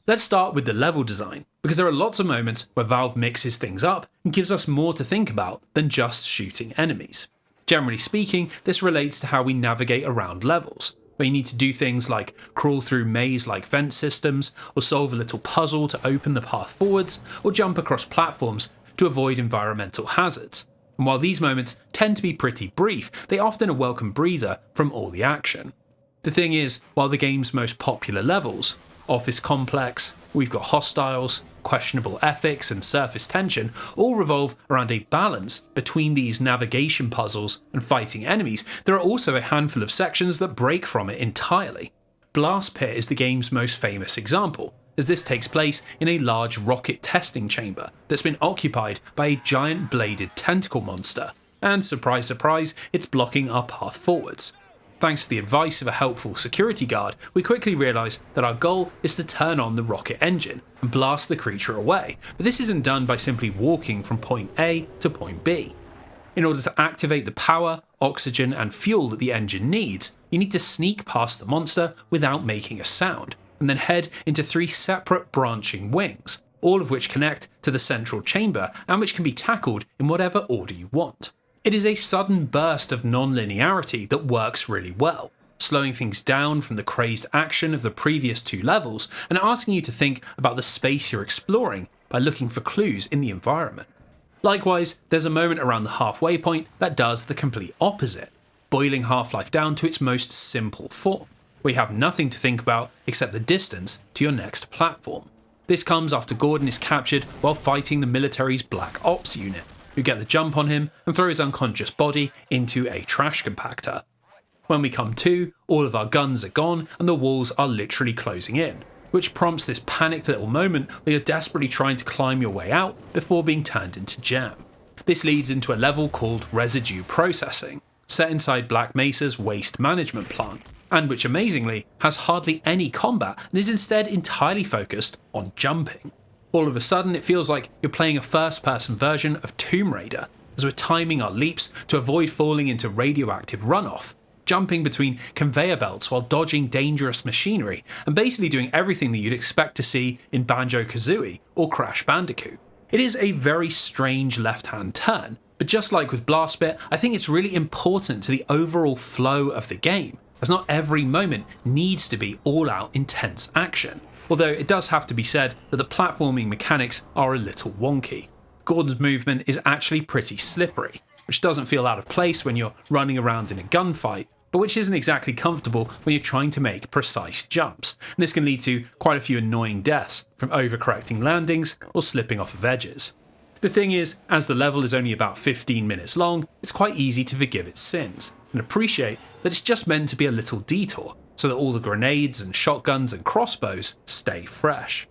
Let's start with the level design, because there are lots of moments where Valve mixes things up and gives us more to think about than just shooting enemies. Generally speaking, this relates to how we navigate around levels, where you need to do things like crawl through maze-like vent systems, or solve a little puzzle to open the path forwards, or jump across platforms to avoid environmental hazards. And while these moments tend to be pretty brief, they are often a welcome breather from all the action. The thing is, while the game's most popular levels, Office Complex, we've got Hostiles, Questionable Ethics and Surface Tension, all revolve around a balance between these navigation puzzles and fighting enemies, there are also a handful of sections that break from it entirely. Blast Pit is the game's most famous example, as this takes place in a large rocket testing chamber that's been occupied by a giant bladed tentacle monster, and surprise surprise, it's blocking our path forwards. Thanks to the advice of a helpful security guard, we quickly realise that our goal is to turn on the rocket engine and blast the creature away, but this isn't done by simply walking from point A to point B. In order to activate the power, oxygen and fuel that the engine needs, you need to sneak past the monster without making a sound, and then head into 3 separate branching wings, all of which connect to the central chamber and which can be tackled in whatever order you want. It is a sudden burst of non-linearity that works really well, slowing things down from the crazed action of the previous 2 levels and asking you to think about the space you're exploring by looking for clues in the environment. Likewise, there's a moment around the halfway point that does the complete opposite, boiling Half-Life down to its most simple form, where you have nothing to think about except the distance to your next platform. This comes after Gordon is captured while fighting the military's Black Ops unit, who get the jump on him and throw his unconscious body into a trash compactor. When we come to, all of our guns are gone and the walls are literally closing in, which prompts this panicked little moment where you're desperately trying to climb your way out before being turned into jam. This leads into a level called Residue Processing, set inside Black Mesa's waste management plant, and which amazingly has hardly any combat and is instead entirely focused on jumping. All of a sudden it feels like you're playing a first-person version of Tomb Raider, as we're timing our leaps to avoid falling into radioactive runoff, jumping between conveyor belts while dodging dangerous machinery, and basically doing everything that you'd expect to see in Banjo-Kazooie or Crash Bandicoot. It is a very strange left-hand turn, but just like with Blast Bit, I think it's really important to the overall flow of the game, as not every moment needs to be all-out intense action. Although it does have to be said that the platforming mechanics are a little wonky. Gordon's movement is actually pretty slippery, which doesn't feel out of place when you're running around in a gunfight, but which isn't exactly comfortable when you're trying to make precise jumps, and this can lead to quite a few annoying deaths from overcorrecting landings or slipping off of edges. The thing is, as the level is only about 15 minutes long, it's quite easy to forgive its sins, and appreciate that it's just meant to be a little detour, so that all the grenades and shotguns and crossbows stay fresh.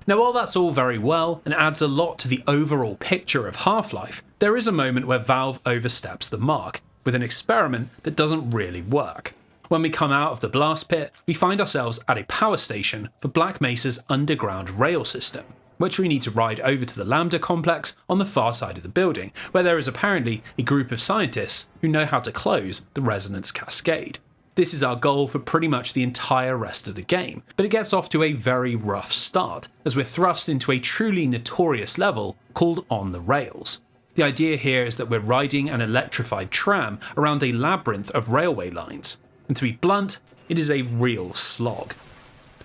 Now while that's all very well and adds a lot to the overall picture of Half-Life, there is a moment where Valve oversteps the mark, with an experiment that doesn't really work. When we come out of the blast pit, we find ourselves at a power station for Black Mesa's underground rail system, which we need to ride over to the Lambda complex on the far side of the building, where there is apparently a group of scientists who know how to close the resonance cascade. This is our goal for pretty much the entire rest of the game, but it gets off to a very rough start, as we're thrust into a truly notorious level called On the Rails. The idea here is that we're riding an electrified tram around a labyrinth of railway lines, and to be blunt, it is a real slog.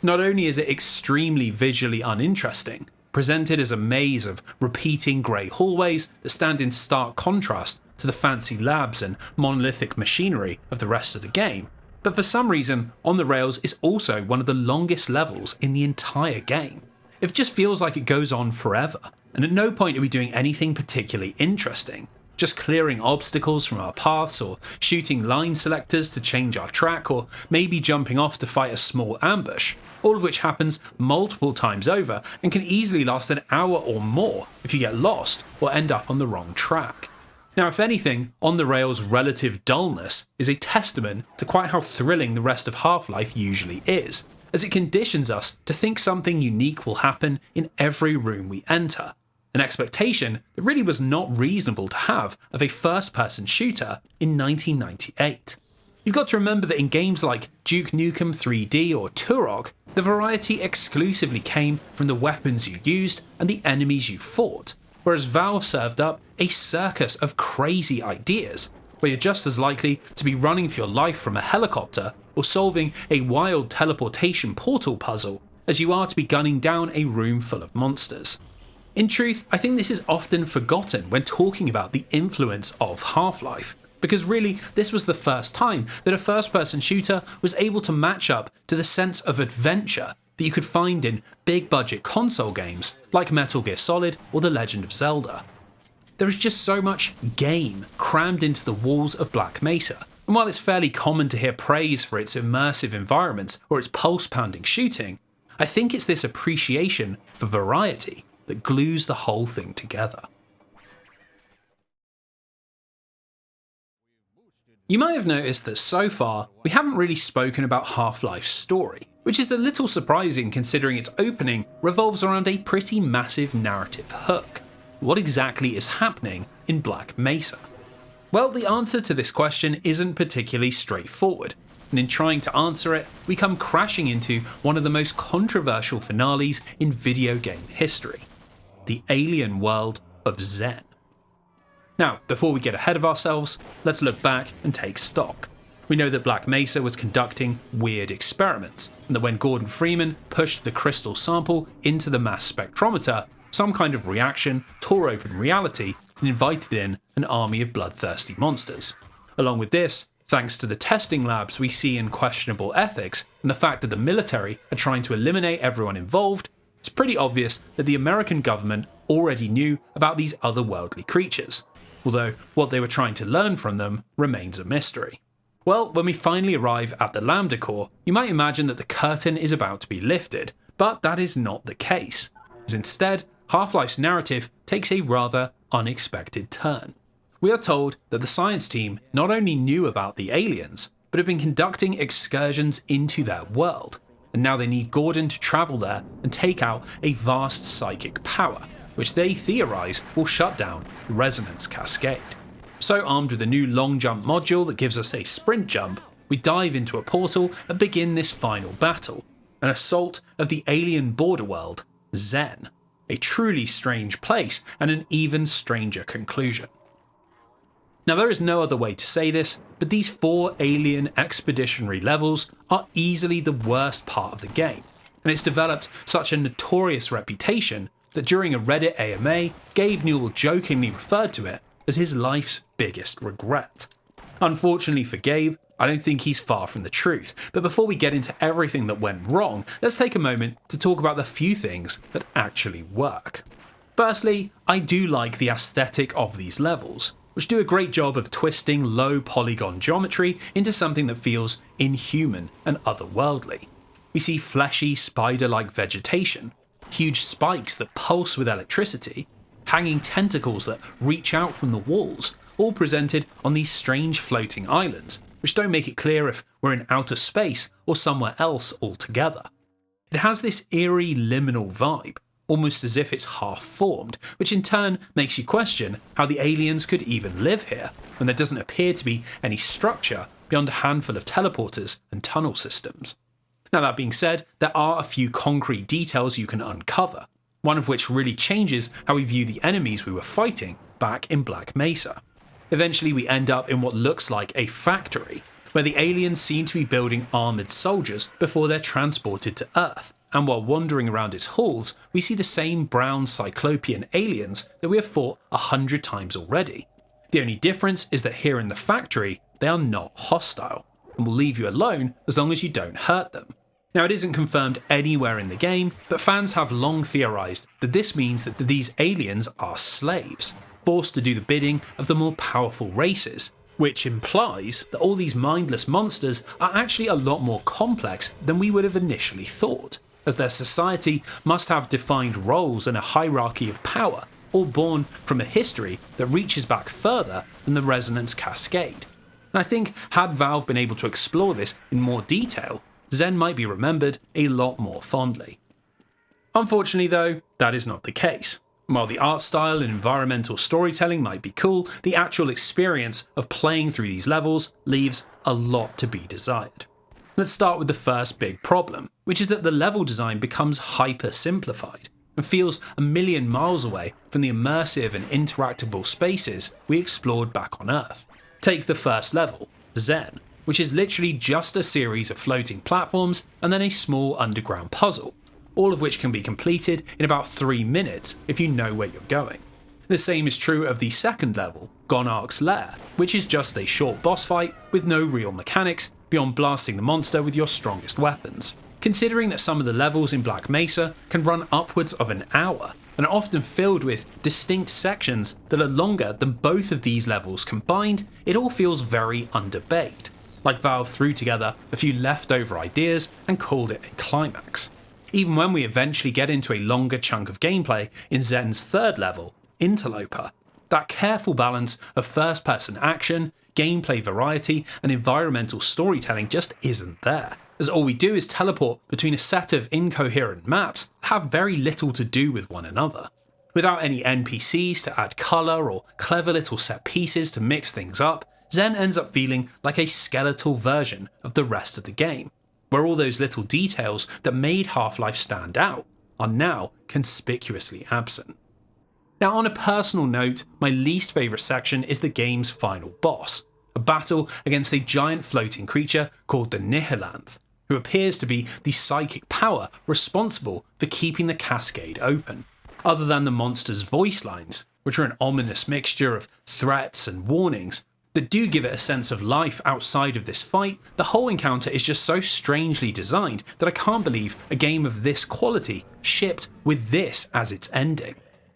Not only is it extremely visually uninteresting, presented as a maze of repeating grey hallways that stand in stark contrast to the fancy labs and monolithic machinery of the rest of the game, but for some reason, On the Rails is also one of the longest levels in the entire game. It just feels like it goes on forever, and at no point are we doing anything particularly interesting, just clearing obstacles from our paths or shooting line selectors to change our track or maybe jumping off to fight a small ambush, all of which happens multiple times over and can easily last an hour or more if you get lost or end up on the wrong track. Now, if anything, On the Rails' relative dullness is a testament to quite how thrilling the rest of Half-Life usually is, as it conditions us to think something unique will happen in every room we enter, an expectation that really was not reasonable to have of a first-person shooter in 1998. You've got to remember that in games like Duke Nukem 3D or Turok, the variety exclusively came from the weapons you used and the enemies you fought, whereas Valve served up a circus of crazy ideas, where you're just as likely to be running for your life from a helicopter or solving a wild teleportation portal puzzle as you are to be gunning down a room full of monsters. In truth, I think this is often forgotten when talking about the influence of Half-Life, because really this was the first time that a first-person shooter was able to match up to the sense of adventure that you could find in big-budget console games like Metal Gear Solid or The Legend of Zelda. There is just so much game crammed into the walls of Black Mesa, and while it's fairly common to hear praise for its immersive environments or its pulse-pounding shooting, I think it's this appreciation for variety that glues the whole thing together. You might have noticed that so far, we haven't really spoken about Half-Life's story, which is a little surprising considering its opening revolves around a pretty massive narrative hook. What exactly is happening in Black Mesa? Well, the answer to this question isn't particularly straightforward, and in trying to answer it, we come crashing into one of the most controversial finales in video game history: the alien world of Zen. Now, before we get ahead of ourselves, let's look back and take stock. We know that Black Mesa was conducting weird experiments, and that when Gordon Freeman pushed the crystal sample into the mass spectrometer, some kind of reaction tore open reality and invited in an army of bloodthirsty monsters. Along with this, thanks to the testing labs we see in questionable ethics and the fact that the military are trying to eliminate everyone involved, it's pretty obvious that the American government already knew about these otherworldly creatures, although what they were trying to learn from them remains a mystery. Well, when we finally arrive at the Lambda Core, you might imagine that the curtain is about to be lifted, but that is not the case, as instead, Half-Life's narrative takes a rather unexpected turn. We are told that the science team not only knew about the aliens, but have been conducting excursions into their world, and now they need Gordon to travel there and take out a vast psychic power, which they theorise will shut down the resonance cascade. So armed with a new long jump module that gives us a sprint jump, we dive into a portal and begin this final battle, an assault of the alien border world, Xen. A truly strange place and an even stranger conclusion. Now there is no other way to say this, but these 4 alien expeditionary levels are easily the worst part of the game, and it's developed such a notorious reputation that during a Reddit AMA, Gabe Newell jokingly referred to it as his life's biggest regret. Unfortunately for Gabe, I don't think he's far from the truth, but before we get into everything that went wrong, let's take a moment to talk about the few things that actually work. Firstly, I do like the aesthetic of these levels, which do a great job of twisting low polygon geometry into something that feels inhuman and otherworldly. We see fleshy, spider-like vegetation, huge spikes that pulse with electricity, hanging tentacles that reach out from the walls, all presented on these strange floating islands, which don't make it clear if we're in outer space or somewhere else altogether. It has this eerie liminal vibe, almost as if it's half-formed, which in turn makes you question how the aliens could even live here, when there doesn't appear to be any structure beyond a handful of teleporters and tunnel systems. Now that being said, there are a few concrete details you can uncover, one of which really changes how we view the enemies we were fighting back in Black Mesa. Eventually we end up in what looks like a factory, where the aliens seem to be building armoured soldiers before they're transported to Earth, and while wandering around its halls, we see the same brown cyclopean aliens that we have fought 100 times already. The only difference is that here in the factory, they are not hostile, and will leave you alone as long as you don't hurt them. Now it isn't confirmed anywhere in the game, but fans have long theorised that this means that these aliens are slaves, forced to do the bidding of the more powerful races, which implies that all these mindless monsters are actually a lot more complex than we would have initially thought, as their society must have defined roles and a hierarchy of power, all born from a history that reaches back further than the resonance cascade. And I think had Valve been able to explore this in more detail, Xen might be remembered a lot more fondly. Unfortunately though, that is not the case. While the art style and environmental storytelling might be cool, the actual experience of playing through these levels leaves a lot to be desired. Let's start with the first big problem, which is that the level design becomes hyper simplified and feels a million miles away from the immersive and interactable spaces we explored back on Earth. Take the first level, Xen, which is literally just a series of floating platforms and then a small underground puzzle, all of which can be completed in about 3 minutes if you know where you're going. The same is true of the second level, Gonarch's Lair, which is just a short boss fight with no real mechanics beyond blasting the monster with your strongest weapons. Considering that some of the levels in Black Mesa can run upwards of an hour, and are often filled with distinct sections that are longer than both of these levels combined, it all feels very underbaked, like Valve threw together a few leftover ideas and called it a climax. Even when we eventually get into a longer chunk of gameplay in Xen's third level, Interloper, that careful balance of first-person action, gameplay variety, and environmental storytelling just isn't there, as all we do is teleport between a set of incoherent maps that have very little to do with one another. Without any NPCs to add colour or clever little set pieces to mix things up, Xen ends up feeling like a skeletal version of the rest of the game, where all those little details that made Half-Life stand out are now conspicuously absent. Now on a personal note, my least favourite section is the game's final boss, a battle against a giant floating creature called the Nihilanth, who appears to be the psychic power responsible for keeping the cascade open. other than the monster's voice lines, which are an ominous mixture of threats and warnings that do give it a sense of life outside of this fight. The whole encounter is just so strangely designed that I can't believe a game of this quality shipped with this as its ending.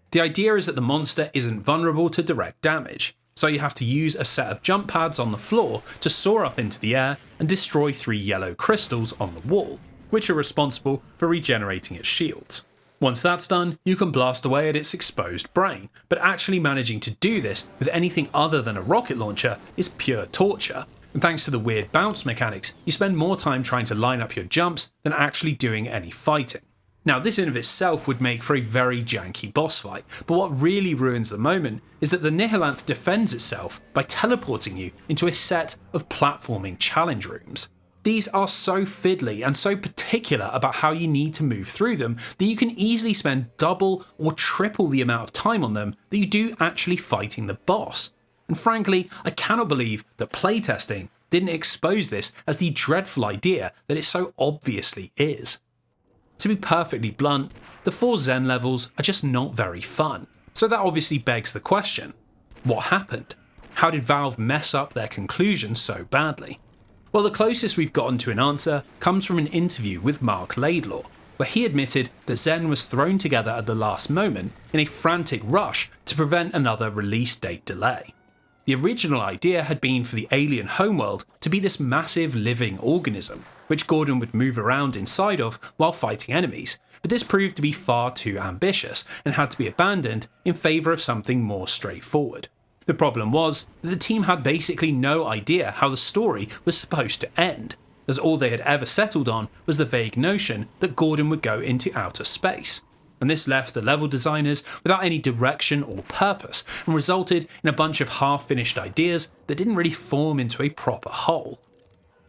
The idea is that the monster isn't vulnerable to direct damage, so you have to use a set of jump pads on the floor to soar up into the air and destroy 3 yellow crystals on the wall, which are responsible for regenerating its shields. Once that's done, you can blast away at its exposed brain, but actually managing to do this with anything other than a rocket launcher is pure torture, and thanks to the weird bounce mechanics, you spend more time trying to line up your jumps than actually doing any fighting. Now, this in of itself would make for a very janky boss fight, but what really ruins the moment is that the Nihilanth defends itself by teleporting you into a set of platforming challenge rooms. These are so fiddly and so particular about how you need to move through them that you can easily spend double or triple the amount of time on them that you do actually fighting the boss. And frankly, I cannot believe that playtesting didn't expose this as the dreadful idea that it so obviously is. To be perfectly blunt, the 4 Zen levels are just not very fun, so that obviously begs the question: what happened? How did Valve mess up their conclusion so badly? Well, the closest we've gotten to an answer comes from an interview with Mark Laidlaw, where he admitted that Zen was thrown together at the last moment in a frantic rush to prevent another release date delay. The original idea had been for the alien homeworld to be this massive living organism, which Gordon would move around inside of while fighting enemies, but this proved to be far too ambitious and had to be abandoned in favour of something more straightforward. The problem was that the team had basically no idea how the story was supposed to end, as all they had ever settled on was the vague notion that Gordon would go into outer space. And this left the level designers without any direction or purpose and resulted in a bunch of half-finished ideas that didn't really form into a proper whole.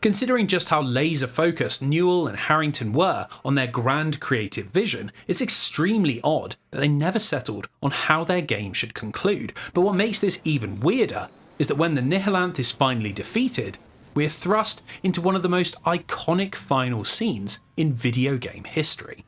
Considering just how laser-focused Newell and Harrington were on their grand creative vision, it's extremely odd that they never settled on how their game should conclude. But what makes this even weirder is that when the Nihilanth is finally defeated, we're thrust into one of the most iconic final scenes in video game history.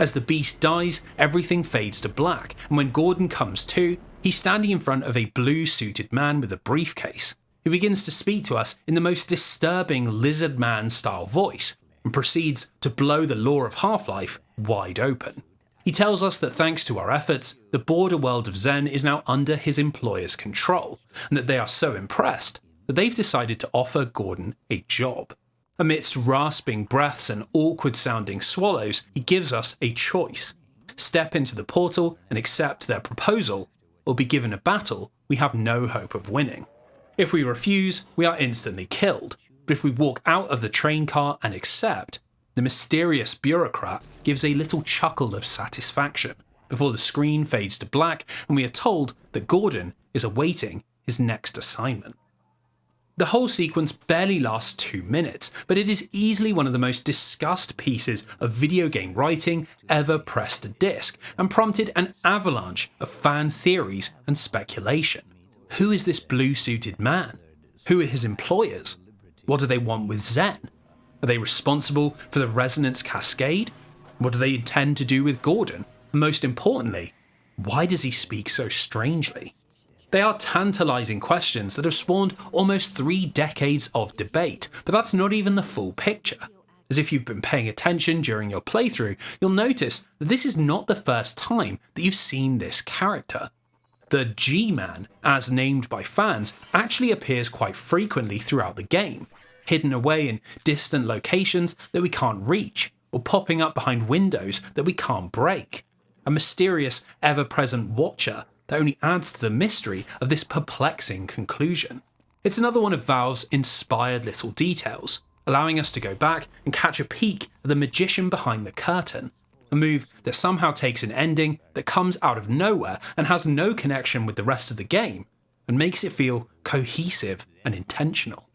As the beast dies, everything fades to black, and when Gordon comes to, he's standing in front of a blue-suited man with a briefcase, who begins to speak to us in the most disturbing Lizard Man-style voice, and proceeds to blow the lore of Half-Life wide open. He tells us that thanks to our efforts, the border world of Zen is now under his employer's control, and that they are so impressed that they've decided to offer Gordon a job. Amidst rasping breaths and awkward-sounding swallows, he gives us a choice: step into the portal and accept their proposal, or be given a battle we have no hope of winning. If we refuse, we are instantly killed, but if we walk out of the train car and accept, the mysterious bureaucrat gives a little chuckle of satisfaction before the screen fades to black and we are told that Gordon is awaiting his next assignment. The whole sequence barely lasts 2 minutes, but it is easily one of the most discussed pieces of video game writing ever pressed to disc, and prompted an avalanche of fan theories and speculation. Who is this blue-suited man? Who are his employers? What do they want with Zen? Are they responsible for the resonance cascade? What do they intend to do with Gordon? And most importantly, why does he speak so strangely? They are tantalising questions that have spawned almost 3 decades of debate, but that's not even the full picture. As if you've been paying attention during your playthrough, you'll notice that this is not the first time that you've seen this character. The G-Man, as named by fans, actually appears quite frequently throughout the game, hidden away in distant locations that we can't reach, or popping up behind windows that we can't break. A mysterious, ever-present watcher that only adds to the mystery of this perplexing conclusion. It's another one of Valve's inspired little details, allowing us to go back and catch a peek at the magician behind the curtain. A move that somehow takes an ending that comes out of nowhere and has no connection with the rest of the game, and makes it feel cohesive and intentional.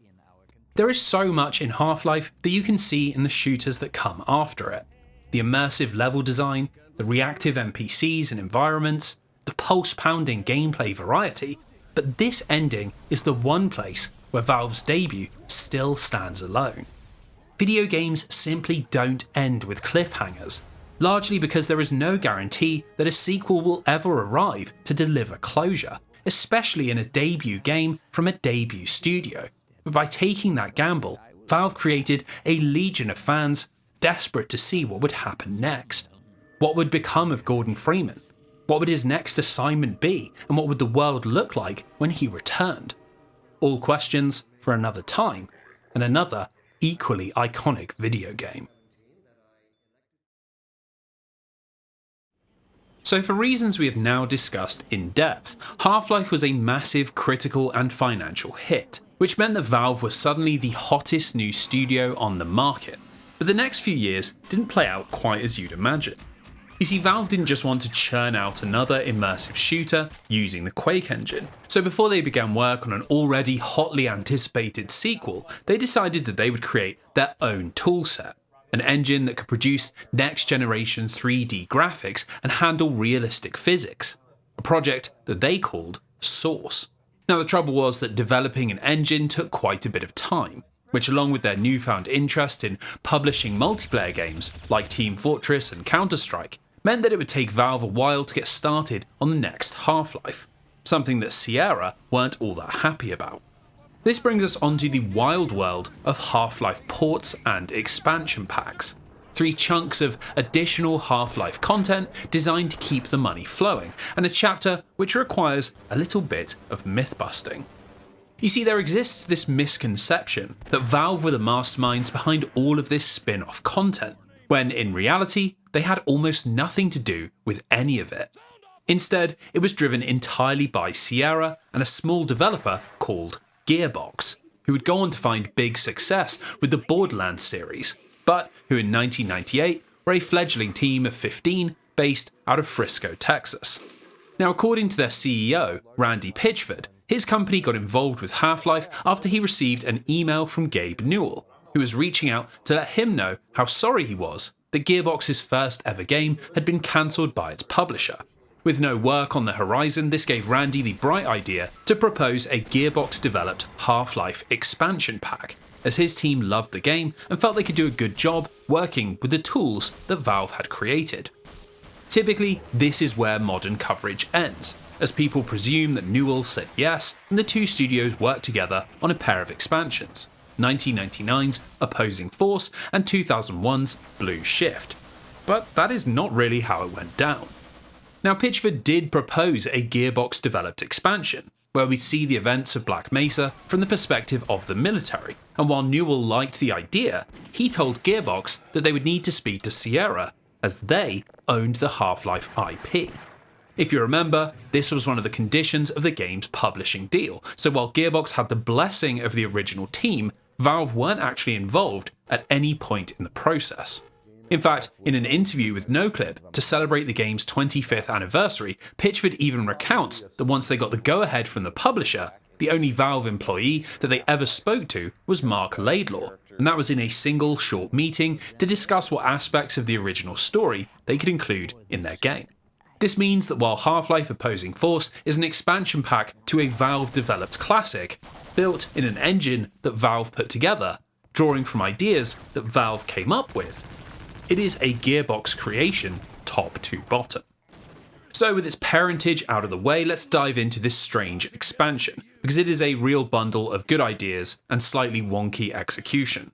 There is so much in Half-Life that you can see in the shooters that come after it. The immersive level design, the reactive NPCs and environments, the pulse-pounding gameplay variety, but this ending is the one place where Valve's debut still stands alone. Video games simply don't end with cliffhangers. largely because there is no guarantee that a sequel will ever arrive to deliver closure, especially in a debut game from a debut studio. But by taking that gamble, Valve created a legion of fans desperate to see what would happen next. What would become of Gordon Freeman? What would his next assignment be, and what would the world look like when he returned? All questions for another time, and another equally iconic video game. So for reasons we have now discussed in depth, Half-Life was a massive critical and financial hit, which meant that Valve was suddenly the hottest new studio on the market. But the next few years didn't play out quite as you'd imagine. You see, Valve didn't just want to churn out another immersive shooter using the Quake engine, so before they began work on an already hotly anticipated sequel, they decided that they would create their own toolset, an engine that could produce next-generation 3D graphics and handle realistic physics, a project that they called Source. Now the trouble was that developing an engine took quite a bit of time, which along with their newfound interest in publishing multiplayer games like Team Fortress and Counter-Strike, meant that it would take Valve a while to get started on the next Half-Life, something that Sierra weren't all that happy about. This brings us onto the wild world of Half-Life ports and expansion packs, 3 chunks of additional Half-Life content designed to keep the money flowing, and a chapter which requires a little bit of myth-busting. You see, there exists this misconception that Valve were the masterminds behind all of this spin-off content, when in reality, they had almost nothing to do with any of it. Instead, it was driven entirely by Sierra and a small developer called Gearbox, who would go on to find big success with the Borderlands series, but who in 1998 were a fledgling team of 15 based out of Frisco, Texas. Now, according to their CEO, Randy Pitchford, his company got involved with Half-Life after he received an email from Gabe Newell, who was reaching out to let him know how sorry he was that Gearbox's first ever game had been cancelled by its publisher. With no work on the horizon, this gave Randy the bright idea to propose a Gearbox-developed Half-Life expansion pack, as his team loved the game and felt they could do a good job working with the tools that Valve had created. Typically, this is where modern coverage ends, as people presume that Newell said yes and the two studios worked together on a pair of expansions, 1999's Opposing Force and 2001's Blue Shift. But that is not really how it went down. Now, Pitchford did propose a Gearbox-developed expansion, where we'd see the events of Black Mesa from the perspective of the military, and while Newell liked the idea, he told Gearbox that they would need to speak to Sierra, as they owned the Half-Life IP. If you remember, this was one of the conditions of the game's publishing deal, so while Gearbox had the blessing of the original team, Valve weren't actually involved at any point in the process. In fact, in an interview with NoClip to celebrate the game's 25th anniversary, Pitchford even recounts that once they got the go-ahead from the publisher, the only Valve employee that they ever spoke to was Mark Laidlaw, and that was in a single short meeting to discuss what aspects of the original story they could include in their game. This means that while Half-Life Opposing Force is an expansion pack to a Valve-developed classic, built in an engine that Valve put together, drawing from ideas that Valve came up with, it is a Gearbox creation, top to bottom. So with its parentage out of the way, let's dive into this strange expansion, because it is a real bundle of good ideas and slightly wonky execution.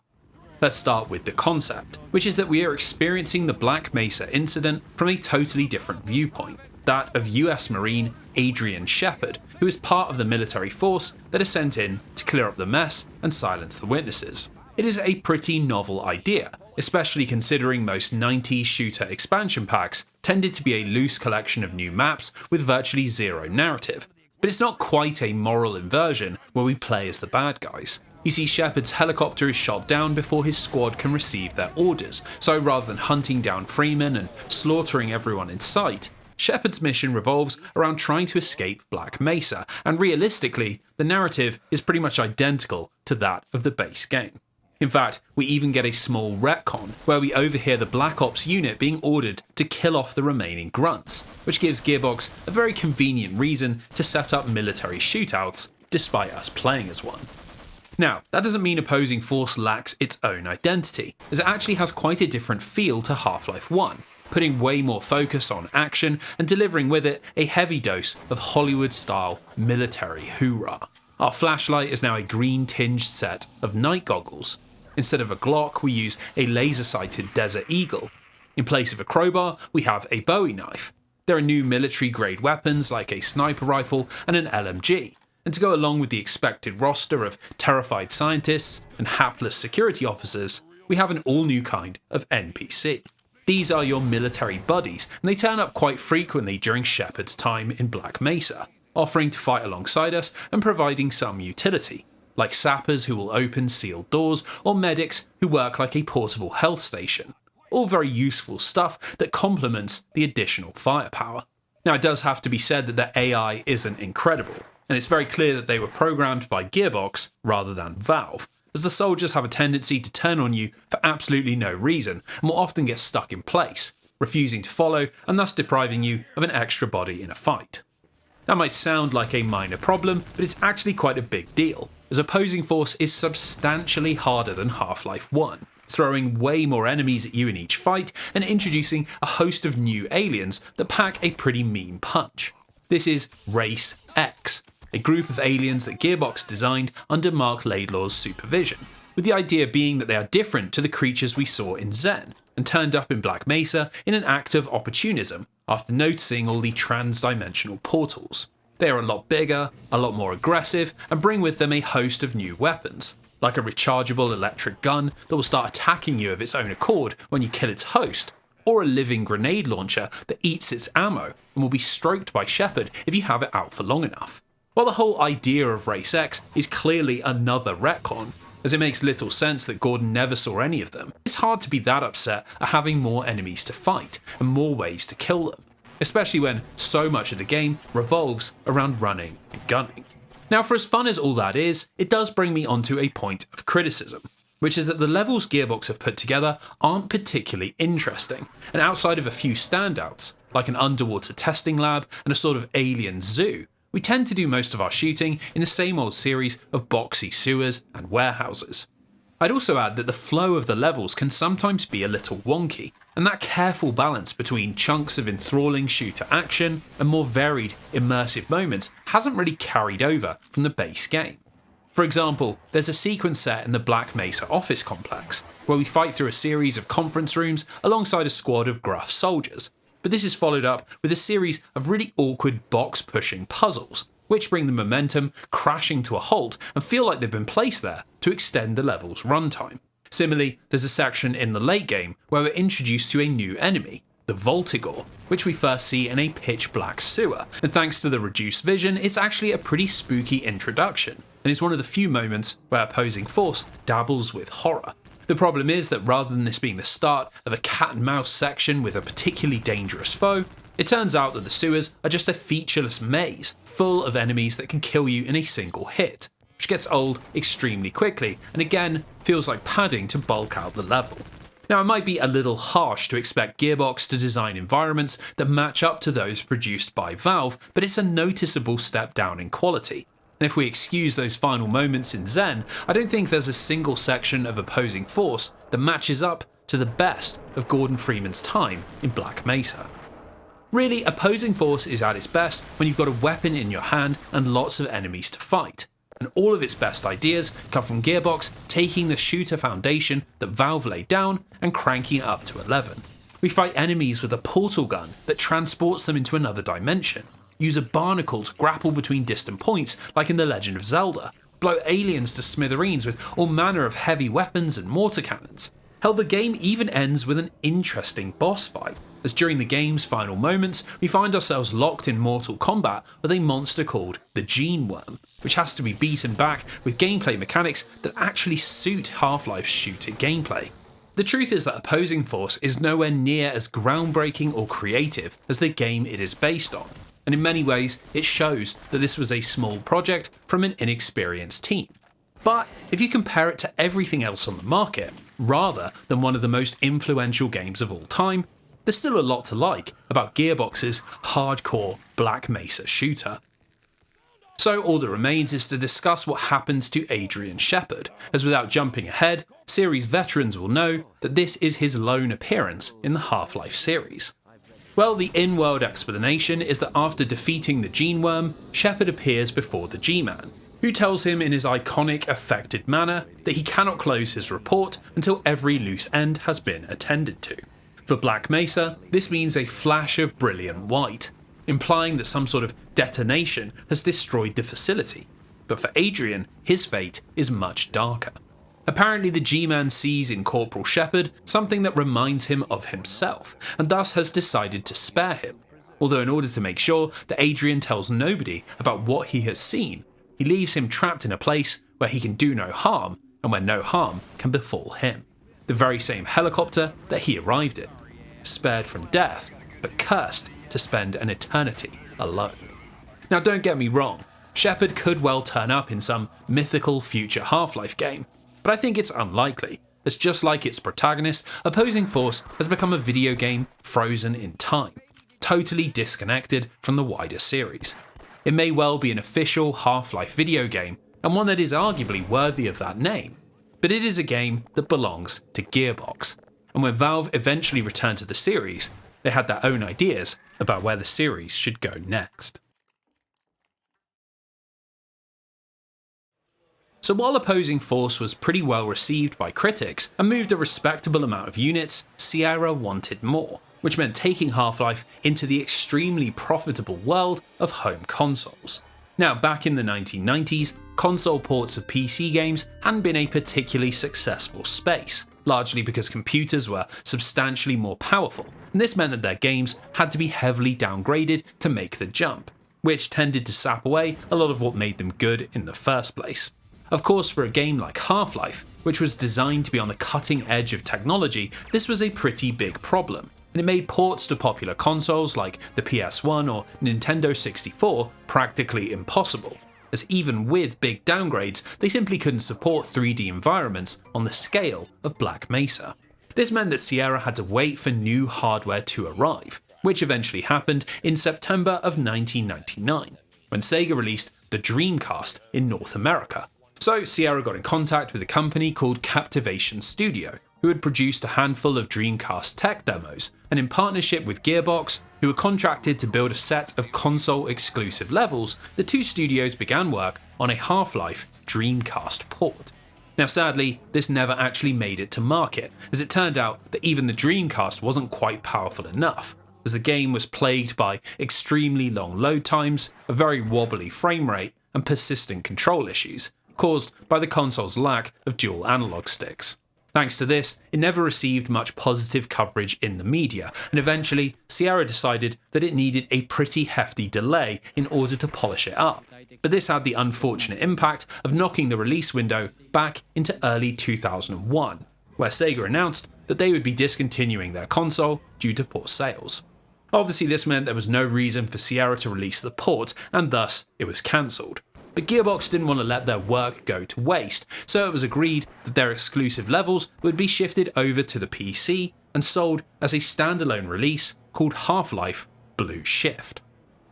Let's start with the concept, which is that we are experiencing the Black Mesa incident from a totally different viewpoint, that of US Marine Adrian Shepard, who is part of the military force that is sent in to clear up the mess and silence the witnesses. It is a pretty novel idea, especially considering most 90s shooter expansion packs tended to be a loose collection of new maps with virtually zero narrative. But it's not quite a moral inversion where we play as the bad guys. You see, Shepard's helicopter is shot down before his squad can receive their orders, so rather than hunting down Freeman and slaughtering everyone in sight, Shepard's mission revolves around trying to escape Black Mesa, and realistically, the narrative is pretty much identical to that of the base game. In fact, we even get a small retcon where we overhear the Black Ops unit being ordered to kill off the remaining grunts, which gives Gearbox a very convenient reason to set up military shootouts, despite us playing as one. Now, that doesn't mean Opposing Force lacks its own identity, as it actually has quite a different feel to Half-Life 1, putting way more focus on action and delivering with it a heavy dose of Hollywood-style military hoorah. Our flashlight is now a green-tinged set of night goggles. Instead of a Glock, we use a laser-sighted Desert Eagle. In place of a crowbar, we have a Bowie knife. There are new military-grade weapons like a sniper rifle and an LMG, and to go along with the expected roster of terrified scientists and hapless security officers, we have an all-new kind of NPC. These are your military buddies, and they turn up quite frequently during Shepard's time in Black Mesa, offering to fight alongside us and providing some utility, like sappers who will open sealed doors or medics who work like a portable health station. All very useful stuff that complements the additional firepower. Now, it does have to be said that the AI isn't incredible, and it's very clear that they were programmed by Gearbox rather than Valve, as the soldiers have a tendency to turn on you for absolutely no reason and will often get stuck in place, refusing to follow and thus depriving you of an extra body in a fight. That might sound like a minor problem, but it's actually quite a big deal, as Opposing Force is substantially harder than Half-Life 1, throwing way more enemies at you in each fight and introducing a host of new aliens that pack a pretty mean punch. This is Race X, a group of aliens that Gearbox designed under Mark Laidlaw's supervision, with the idea being that they are different to the creatures we saw in Zen, and turned up in Black Mesa in an act of opportunism after noticing all the trans-dimensional portals. They are a lot bigger, a lot more aggressive, and bring with them a host of new weapons, like a rechargeable electric gun that will start attacking you of its own accord when you kill its host, or a living grenade launcher that eats its ammo and will be stroked by Shepard if you have it out for long enough. While the whole idea of Race X is clearly another retcon, as it makes little sense that Gordon never saw any of them, it's hard to be that upset at having more enemies to fight and more ways to kill them, especially when so much of the game revolves around running and gunning. Now, for as fun as all that is, it does bring me onto a point of criticism, which is that the levels Gearbox have put together aren't particularly interesting, and outside of a few standouts, like an underwater testing lab and a sort of alien zoo, we tend to do most of our shooting in the same old series of boxy sewers and warehouses. I'd also add that the flow of the levels can sometimes be a little wonky, and that careful balance between chunks of enthralling shooter action and more varied, immersive moments hasn't really carried over from the base game. For example, there's a sequence set in the Black Mesa office complex, where we fight through a series of conference rooms alongside a squad of gruff soldiers, but this is followed up with a series of really awkward box-pushing puzzles, which bring the momentum crashing to a halt and feel like they've been placed there to extend the level's runtime. Similarly, there's a section in the late game where we're introduced to a new enemy, the Voltigor, which we first see in a pitch-black sewer, and thanks to the reduced vision, it's actually a pretty spooky introduction, and is one of the few moments where Opposing Force dabbles with horror. The problem is that rather than this being the start of a cat-and-mouse section with a particularly dangerous foe, it turns out that the sewers are just a featureless maze full of enemies that can kill you in a single hit, which gets old extremely quickly and again feels like padding to bulk out the level. Now, it might be a little harsh to expect Gearbox to design environments that match up to those produced by Valve, but it's a noticeable step down in quality. And if we excuse those final moments in Zen, I don't think there's a single section of Opposing Force that matches up to the best of Gordon Freeman's time in Black Mesa. Really, Opposing Force is at its best when you've got a weapon in your hand and lots of enemies to fight. And all of its best ideas come from Gearbox taking the shooter foundation that Valve laid down and cranking it up to 11. We fight enemies with a portal gun that transports them into another dimension, use a barnacle to grapple between distant points like in The Legend of Zelda, blow aliens to smithereens with all manner of heavy weapons and mortar cannons. Hell, the game even ends with an interesting boss fight, as during the game's final moments, we find ourselves locked in mortal combat with a monster called the Gene Worm, which has to be beaten back with gameplay mechanics that actually suit Half-Life's shooter gameplay. The truth is that Opposing Force is nowhere near as groundbreaking or creative as the game it is based on, and in many ways it shows that this was a small project from an inexperienced team. But if you compare it to everything else on the market, rather than one of the most influential games of all time, there's still a lot to like about Gearbox's hardcore Black Mesa shooter. So all that remains is to discuss what happens to Adrian Shepard, as without jumping ahead, series veterans will know that this is his lone appearance in the Half-Life series. Well, the in-world explanation is that after defeating the Gene Worm, Shepard appears before the G-Man, who tells him in his iconic affected manner that he cannot close his report until every loose end has been attended to. For Black Mesa, this means a flash of brilliant white, implying that some sort of detonation has destroyed the facility. But for Adrian, his fate is much darker. Apparently the G-Man sees in Corporal Shepard something that reminds him of himself, and thus has decided to spare him. Although in order to make sure that Adrian tells nobody about what he has seen, he leaves him trapped in a place where he can do no harm, and where no harm can befall him. The very same helicopter that he arrived in. Spared from death, but cursed to spend an eternity alone. Now don't get me wrong, Shepard could well turn up in some mythical future Half-Life game, but I think it's unlikely, as just like its protagonist, Opposing Force has become a video game frozen in time, totally disconnected from the wider series. It may well be an official Half-Life video game, and one that is arguably worthy of that name, but it is a game that belongs to Gearbox, and when Valve eventually returned to the series, they had their own ideas about where the series should go next. So while Opposing Force was pretty well received by critics and moved a respectable amount of units, Sierra wanted more, which meant taking Half-Life into the extremely profitable world of home consoles. Now, back in the 1990s, console ports of PC games hadn't been a particularly successful space, largely because computers were substantially more powerful, and this meant that their games had to be heavily downgraded to make the jump, which tended to sap away a lot of what made them good in the first place. Of course, for a game like Half-Life, which was designed to be on the cutting edge of technology, this was a pretty big problem, and it made ports to popular consoles like the PS1 or Nintendo 64 practically impossible, as even with big downgrades, they simply couldn't support 3D environments on the scale of Black Mesa. This meant that Sierra had to wait for new hardware to arrive, which eventually happened in September of 1999, when Sega released the Dreamcast in North America. So Sierra got in contact with a company called Captivation Studio, who had produced a handful of Dreamcast tech demos, and in partnership with Gearbox, who were contracted to build a set of console-exclusive levels, the two studios began work on a Half-Life Dreamcast port. Now sadly, this never actually made it to market, as it turned out that even the Dreamcast wasn't quite powerful enough, as the game was plagued by extremely long load times, a very wobbly frame rate, and persistent control issues, caused by the console's lack of dual analog sticks. Thanks to this, it never received much positive coverage in the media, and eventually Sierra decided that it needed a pretty hefty delay in order to polish it up. But this had the unfortunate impact of knocking the release window back into early 2001, where Sega announced that they would be discontinuing their console due to poor sales. Obviously this meant there was no reason for Sierra to release the port, and thus it was cancelled. But Gearbox didn't want to let their work go to waste, so it was agreed that their exclusive levels would be shifted over to the PC and sold as a standalone release called Half-Life Blue Shift.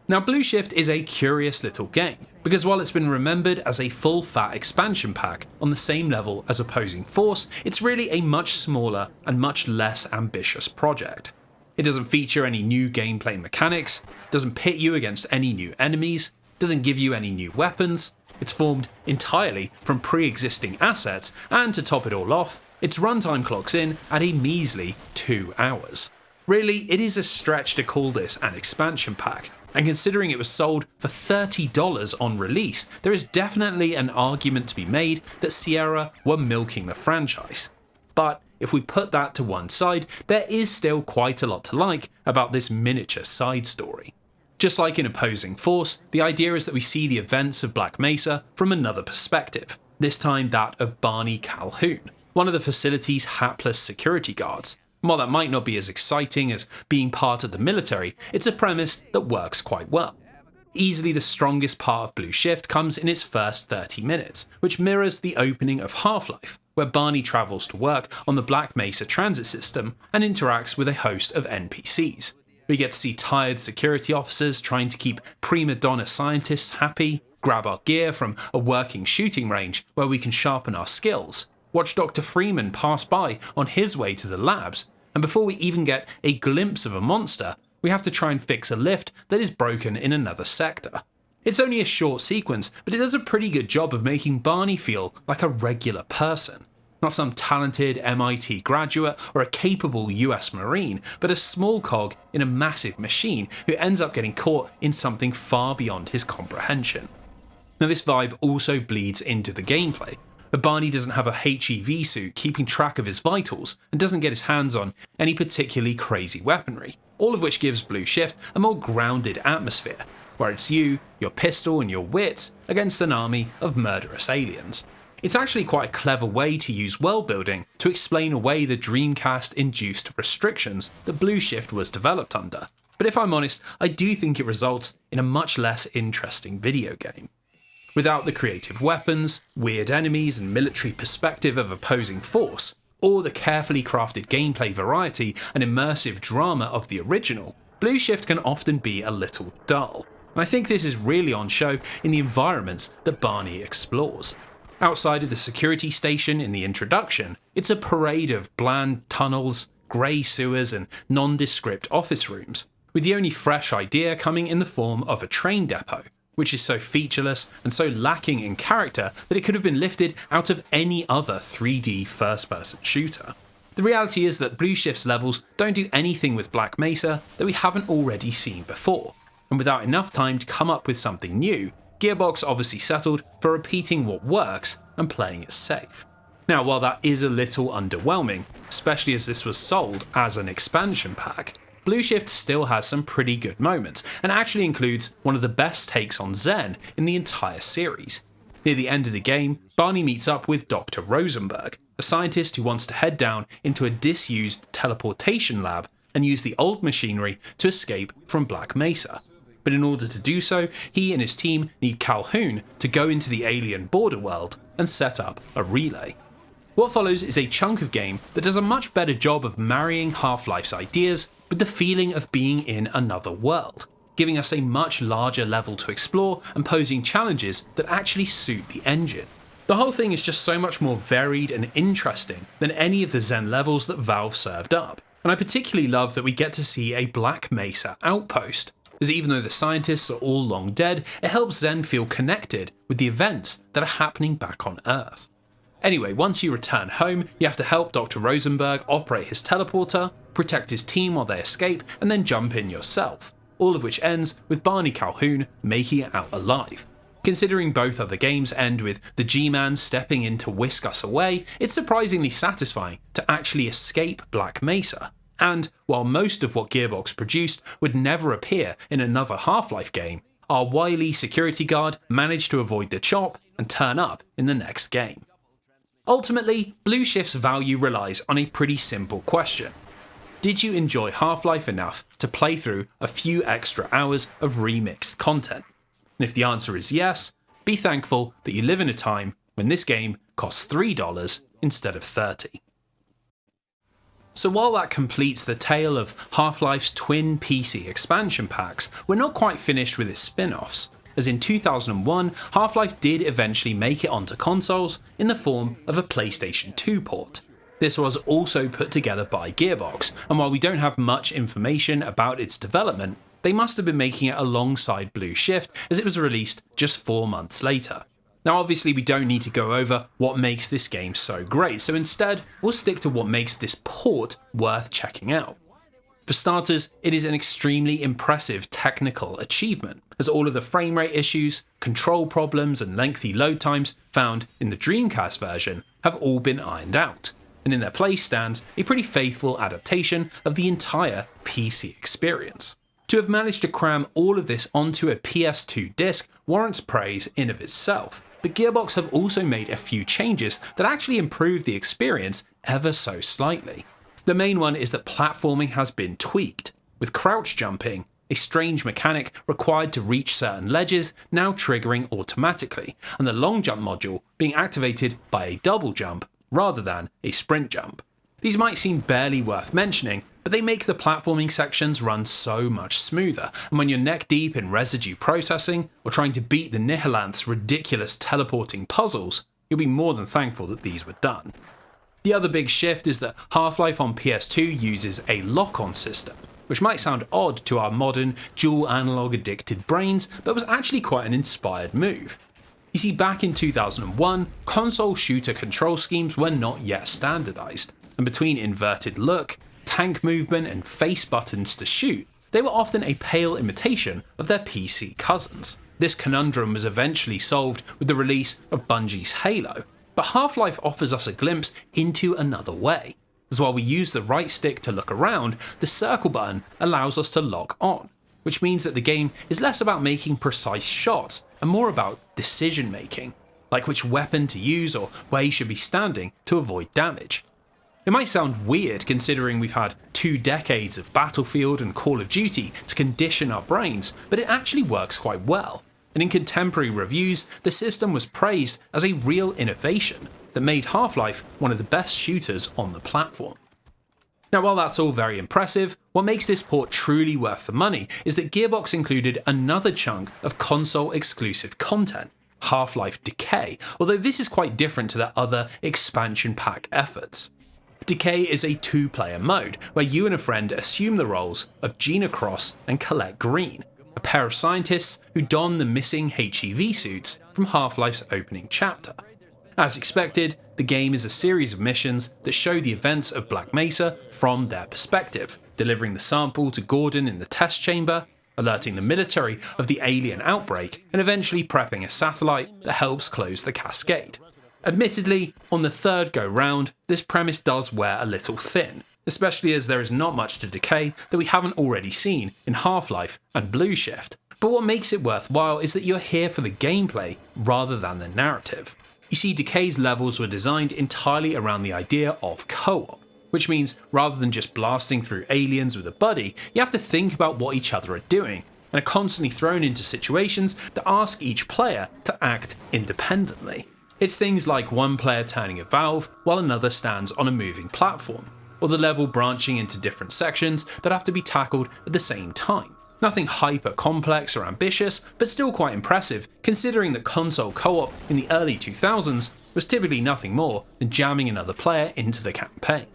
Now Blue Shift is a curious little game, because while it's been remembered as a full-fat expansion pack on the same level as Opposing Force, it's really a much smaller and much less ambitious project. It doesn't feature any new gameplay mechanics, doesn't pit you against any new enemies, doesn't give you any new weapons, it's formed entirely from pre-existing assets, and to top it all off, its runtime clocks in at a measly 2 hours. Really, it is a stretch to call this an expansion pack, and considering it was sold for $30 on release, there is definitely an argument to be made that Sierra were milking the franchise. But if we put that to one side, there is still quite a lot to like about this miniature side story. Just like in Opposing Force, the idea is that we see the events of Black Mesa from another perspective, this time that of Barney Calhoun, one of the facility's hapless security guards. And while that might not be as exciting as being part of the military, it's a premise that works quite well. Easily the strongest part of Blue Shift comes in its first 30 minutes, which mirrors the opening of Half-Life, where Barney travels to work on the Black Mesa transit system and interacts with a host of NPCs. We get to see tired security officers trying to keep prima donna scientists happy, grab our gear from a working shooting range where we can sharpen our skills, watch Dr. Freeman pass by on his way to the labs, and before we even get a glimpse of a monster, we have to try and fix a lift that is broken in another sector. It's only a short sequence, but it does a pretty good job of making Barney feel like a regular person. Not some talented MIT graduate or a capable US Marine, but a small cog in a massive machine who ends up getting caught in something far beyond his comprehension. Now, this vibe also bleeds into the gameplay, but Barney doesn't have a HEV suit keeping track of his vitals and doesn't get his hands on any particularly crazy weaponry, all of which gives Blue Shift a more grounded atmosphere, where it's you, your pistol and your wits against an army of murderous aliens. It's actually quite a clever way to use world building to explain away the Dreamcast-induced restrictions that Blue Shift was developed under, but if I'm honest, I do think it results in a much less interesting video game. Without the creative weapons, weird enemies and military perspective of opposing force, or the carefully crafted gameplay variety and immersive drama of the original, Blue Shift can often be a little dull, and I think this is really on show in the environments that Barney explores. Outside of the security station in the introduction, it's a parade of bland tunnels, grey sewers and nondescript office rooms, with the only fresh idea coming in the form of a train depot, which is so featureless and so lacking in character that it could have been lifted out of any other 3D first-person shooter. The reality is that Blue Shift's levels don't do anything with Black Mesa that we haven't already seen before, and without enough time to come up with something new, Gearbox obviously settled for repeating what works and playing it safe. Now, while that is a little underwhelming, especially as this was sold as an expansion pack, Blue Shift still has some pretty good moments, and actually includes one of the best takes on Zen in the entire series. Near the end of the game, Barney meets up with Dr. Rosenberg, a scientist who wants to head down into a disused teleportation lab and use the old machinery to escape from Black Mesa. But in order to do so, he and his team need Calhoun to go into the alien border world and set up a relay. What follows is a chunk of game that does a much better job of marrying Half-Life's ideas with the feeling of being in another world, giving us a much larger level to explore and posing challenges that actually suit the engine. The whole thing is just so much more varied and interesting than any of the Zen levels that Valve served up, and I particularly love that we get to see a Black Mesa outpost, as even though the scientists are all long dead, it helps Zen feel connected with the events that are happening back on Earth. Anyway, once you return home, you have to help Dr. Rosenberg operate his teleporter, protect his team while they escape, and then jump in yourself, all of which ends with Barney Calhoun making it out alive. Considering both other games end with the G-Man stepping in to whisk us away, it's surprisingly satisfying to actually escape Black Mesa. And while most of what Gearbox produced would never appear in another Half-Life game, our wily security guard managed to avoid the chop and turn up in the next game. Ultimately, Blue Shift's value relies on a pretty simple question. Did you enjoy Half-Life enough to play through a few extra hours of remixed content? And if the answer is yes, be thankful that you live in a time when this game costs $3 instead of $30. So while that completes the tale of Half-Life's twin PC expansion packs, we're not quite finished with its spin-offs, as in 2001, Half-Life did eventually make it onto consoles in the form of a PlayStation 2 port. This was also put together by Gearbox, and while we don't have much information about its development, they must have been making it alongside Blue Shift as it was released just 4 months later. Now obviously we don't need to go over what makes this game so great, so instead we'll stick to what makes this port worth checking out. For starters, it is an extremely impressive technical achievement, as all of the frame rate issues, control problems and lengthy load times found in the Dreamcast version have all been ironed out, and in their place stands a pretty faithful adaptation of the entire PC experience. To have managed to cram all of this onto a PS2 disc warrants praise in of itself, but Gearbox have also made a few changes that actually improve the experience ever so slightly. The main one is that platforming has been tweaked, with crouch jumping, a strange mechanic required to reach certain ledges, now triggering automatically, and the long jump module being activated by a double jump rather than a sprint jump. These might seem barely worth mentioning, but they make the platforming sections run so much smoother, and when you're neck deep in residue processing, or trying to beat the Nihilanth's ridiculous teleporting puzzles, you'll be more than thankful that these were done. The other big shift is that Half-Life on PS2 uses a lock-on system, which might sound odd to our modern, dual analog addicted brains, but was actually quite an inspired move. You see, back in 2001, console shooter control schemes were not yet standardized, and between inverted look, tank movement, and face buttons to shoot, they were often a pale imitation of their PC cousins. This conundrum was eventually solved with the release of Bungie's Halo, but Half-Life offers us a glimpse into another way, as while we use the right stick to look around, the circle button allows us to lock on, which means that the game is less about making precise shots and more about decision making, like which weapon to use or where you should be standing to avoid damage. It might sound weird considering we've had 2 decades of Battlefield and Call of Duty to condition our brains, but it actually works quite well, and in contemporary reviews, the system was praised as a real innovation that made Half-Life one of the best shooters on the platform. Now, while that's all very impressive, what makes this port truly worth the money is that Gearbox included another chunk of console-exclusive content, Half-Life Decay, although this is quite different to their other expansion pack efforts. Decay is a 2-player mode, where you and a friend assume the roles of Gina Cross and Colette Green, a pair of scientists who don the missing HEV suits from Half-Life's opening chapter. As expected, the game is a series of missions that show the events of Black Mesa from their perspective, delivering the sample to Gordon in the test chamber, alerting the military of the alien outbreak, and eventually prepping a satellite that helps close the cascade. Admittedly, on the third go round, this premise does wear a little thin, especially as there is not much to Decay that we haven't already seen in Half-Life and Blue Shift, but what makes it worthwhile is that you're here for the gameplay rather than the narrative. You see, Decay's levels were designed entirely around the idea of co-op, which means rather than just blasting through aliens with a buddy, you have to think about what each other are doing, and are constantly thrown into situations that ask each player to act independently. It's things like one player turning a valve while another stands on a moving platform, or the level branching into different sections that have to be tackled at the same time. Nothing hyper complex or ambitious, but still quite impressive considering that console co-op in the early 2000s was typically nothing more than jamming another player into the campaign.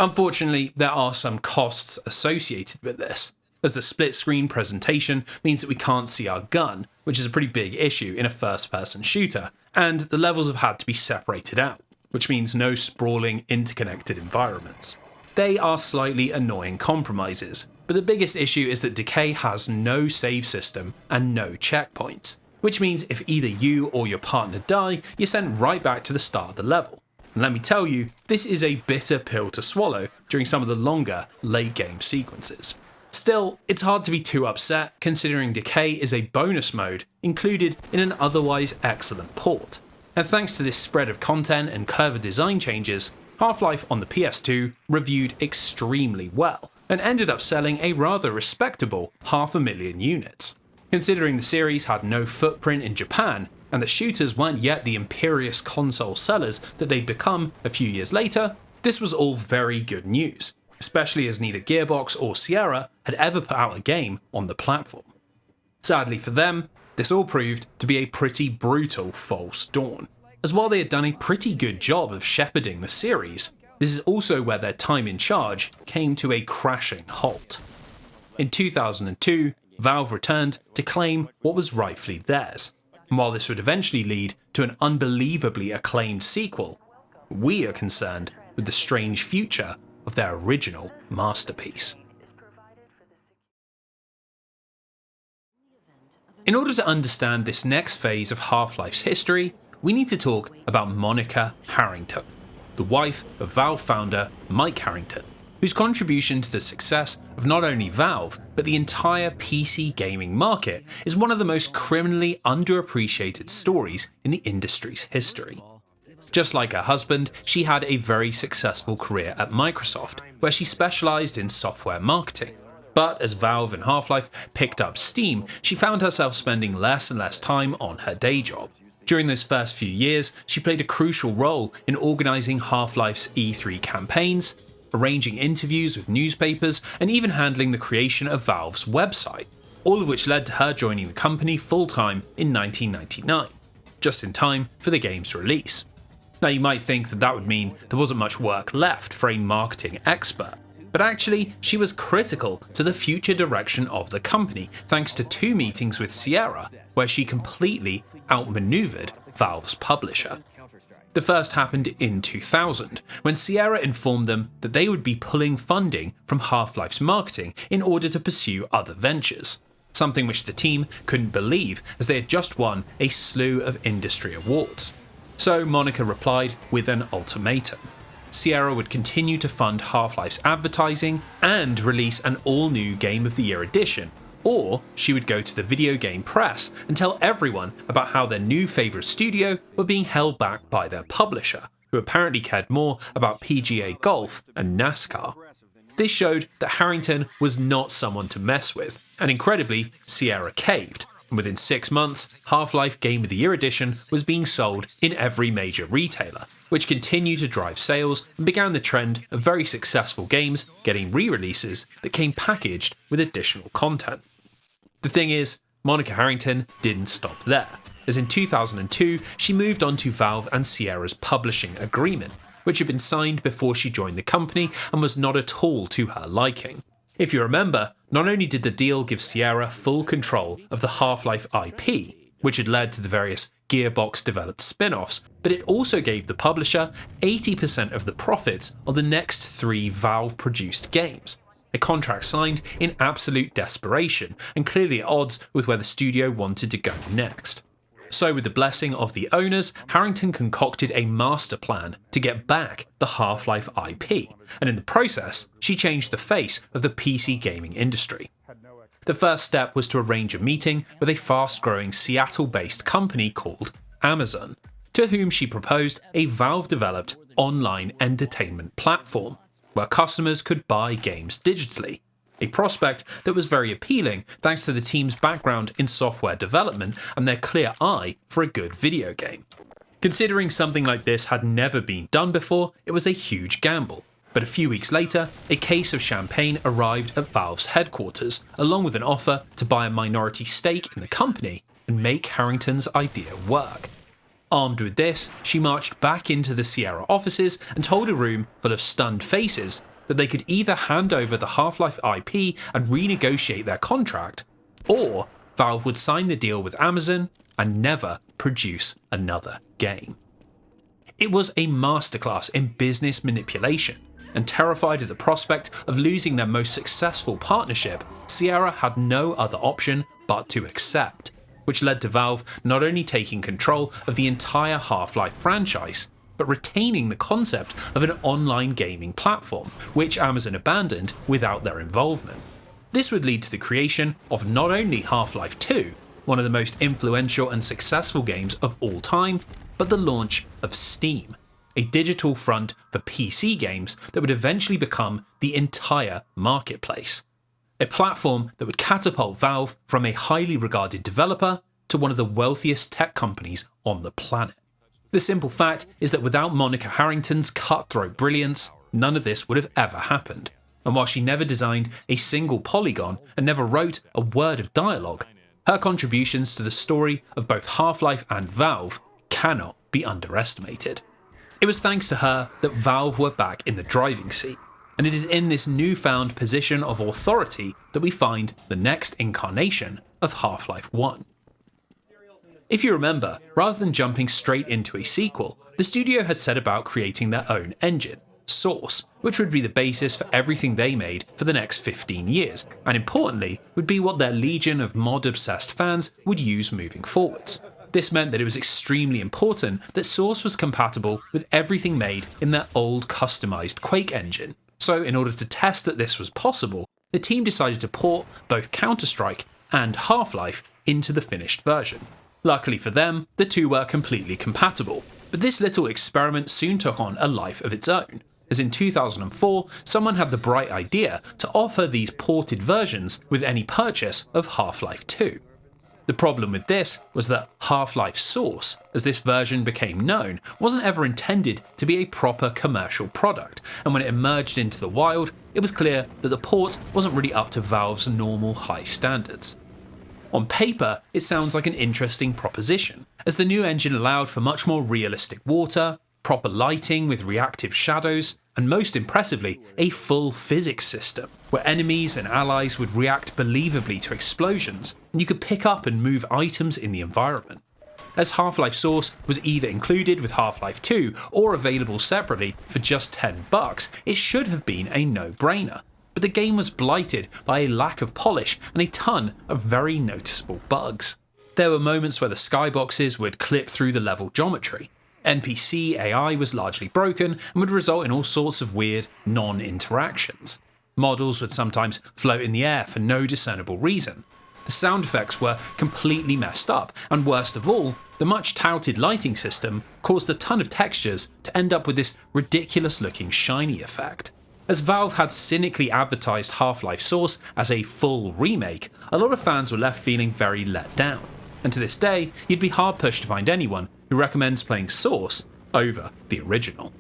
Unfortunately, there are some costs associated with this, as the split screen presentation means that we can't see our gun, which is a pretty big issue in a first-person shooter, and the levels have had to be separated out, which means no sprawling, interconnected environments. They are slightly annoying compromises, but the biggest issue is that Decay has no save system and no checkpoints, which means if either you or your partner die, you're sent right back to the start of the level. And let me tell you, this is a bitter pill to swallow during some of the longer late-game sequences. Still, it's hard to be too upset considering Decay is a bonus mode included in an otherwise excellent port. And thanks to this spread of content and clever design changes, Half-Life on the PS2 reviewed extremely well, and ended up selling a rather respectable 500,000 units. Considering the series had no footprint in Japan, and the shooters weren't yet the imperious console sellers that they'd become a few years later, this was all very good news, especially as neither Gearbox or Sierra had ever put out a game on the platform. Sadly for them, this all proved to be a pretty brutal false dawn, as while they had done a pretty good job of shepherding the series, this is also where their time in charge came to a crashing halt. In 2002, Valve returned to claim what was rightfully theirs, and while this would eventually lead to an unbelievably acclaimed sequel, we are concerned with the strange future of their original masterpiece. In order to understand this next phase of Half-Life's history, we need to talk about Monica Harrington, the wife of Valve founder Mike Harrington, whose contribution to the success of not only Valve, but the entire PC gaming market is one of the most criminally underappreciated stories in the industry's history. Just like her husband, she had a very successful career at Microsoft, where she specialized in software marketing. But as Valve and Half-Life picked up steam, she found herself spending less and less time on her day job. During those first few years, she played a crucial role in organizing Half-Life's E3 campaigns, arranging interviews with newspapers, and even handling the creation of Valve's website, all of which led to her joining the company full-time in 1999, just in time for the game's release. Now you might think that would mean there wasn't much work left for a marketing expert, but actually she was critical to the future direction of the company thanks to 2 meetings with Sierra where she completely outmaneuvered Valve's publisher. The first happened in 2000, when Sierra informed them that they would be pulling funding from Half-Life's marketing in order to pursue other ventures, something which the team couldn't believe as they had just won a slew of industry awards. So Monica replied with an ultimatum. Sierra would continue to fund Half-Life's advertising and release an all-new Game of the Year edition, or she would go to the video game press and tell everyone about how their new favourite studio were being held back by their publisher, who apparently cared more about PGA golf and NASCAR. This showed that Harrington was not someone to mess with, and incredibly, Sierra caved. And within 6 months, Half-Life Game of the Year edition was being sold in every major retailer, which continued to drive sales and began the trend of very successful games getting re-releases that came packaged with additional content. The thing is, Monica Harrington didn't stop there, as in 2002 she moved on to Valve and Sierra's publishing agreement, which had been signed before she joined the company and was not at all to her liking. If you remember, not only did the deal give Sierra full control of the Half-Life IP, which had led to the various Gearbox-developed spin-offs, but it also gave the publisher 80% of the profits of the next 3 Valve-produced games, a contract signed in absolute desperation and clearly at odds with where the studio wanted to go next. So with the blessing of the owners, Harrington concocted a master plan to get back the Half-Life IP, and in the process, she changed the face of the PC gaming industry. The first step was to arrange a meeting with a fast-growing Seattle-based company called Amazon, to whom she proposed a Valve-developed online entertainment platform, where customers could buy games digitally, a prospect that was very appealing thanks to the team's background in software development and their clear eye for a good video game. Considering something like this had never been done before, it was a huge gamble. But a few weeks later, a case of champagne arrived at Valve's headquarters, along with an offer to buy a minority stake in the company and make Harrington's idea work. Armed with this, she marched back into the Sierra offices and told a room full of stunned faces that they could either hand over the Half-Life IP and renegotiate their contract, or Valve would sign the deal with Amazon and never produce another game. It was a masterclass in business manipulation, and terrified at the prospect of losing their most successful partnership, Sierra had no other option but to accept, which led to Valve not only taking control of the entire Half-Life franchise, but retaining the concept of an online gaming platform, which Amazon abandoned without their involvement. This would lead to the creation of not only Half-Life 2, one of the most influential and successful games of all time, but the launch of Steam, a digital front for PC games that would eventually become the entire marketplace. A platform that would catapult Valve from a highly regarded developer to one of the wealthiest tech companies on the planet. The simple fact is that without Monica Harrington's cutthroat brilliance, none of this would have ever happened. And while she never designed a single polygon and never wrote a word of dialogue, her contributions to the story of both Half-Life and Valve cannot be underestimated. It was thanks to her that Valve were back in the driving seat, and it is in this newfound position of authority that we find the next incarnation of Half-Life 1. If you remember, rather than jumping straight into a sequel, the studio had set about creating their own engine, Source, which would be the basis for everything they made for the next 15 years, and importantly, would be what their legion of mod-obsessed fans would use moving forwards. This meant that it was extremely important that Source was compatible with everything made in their old customized Quake engine. So in order to test that this was possible, the team decided to port both Counter-Strike and Half-Life into the finished version. Luckily for them, the two were completely compatible, but this little experiment soon took on a life of its own, as in 2004, someone had the bright idea to offer these ported versions with any purchase of Half-Life 2. The problem with this was that Half-Life Source, as this version became known, wasn't ever intended to be a proper commercial product, and when it emerged into the wild, it was clear that the port wasn't really up to Valve's normal high standards. On paper, it sounds like an interesting proposition, as the new engine allowed for much more realistic water, proper lighting with reactive shadows, and most impressively, a full physics system, where enemies and allies would react believably to explosions, and you could pick up and move items in the environment. As Half-Life Source was either included with Half-Life 2 or available separately for just $10, it should have been a no-brainer. But the game was blighted by a lack of polish and a ton of very noticeable bugs. There were moments where the skyboxes would clip through the level geometry. NPC AI was largely broken and would result in all sorts of weird non-interactions. Models would sometimes float in the air for no discernible reason. The sound effects were completely messed up, and worst of all, the much touted lighting system caused a ton of textures to end up with this ridiculous looking shiny effect. As Valve had cynically advertised Half-Life Source as a full remake, a lot of fans were left feeling very let down. And to this day, you'd be hard pushed to find anyone who recommends playing Source over the original.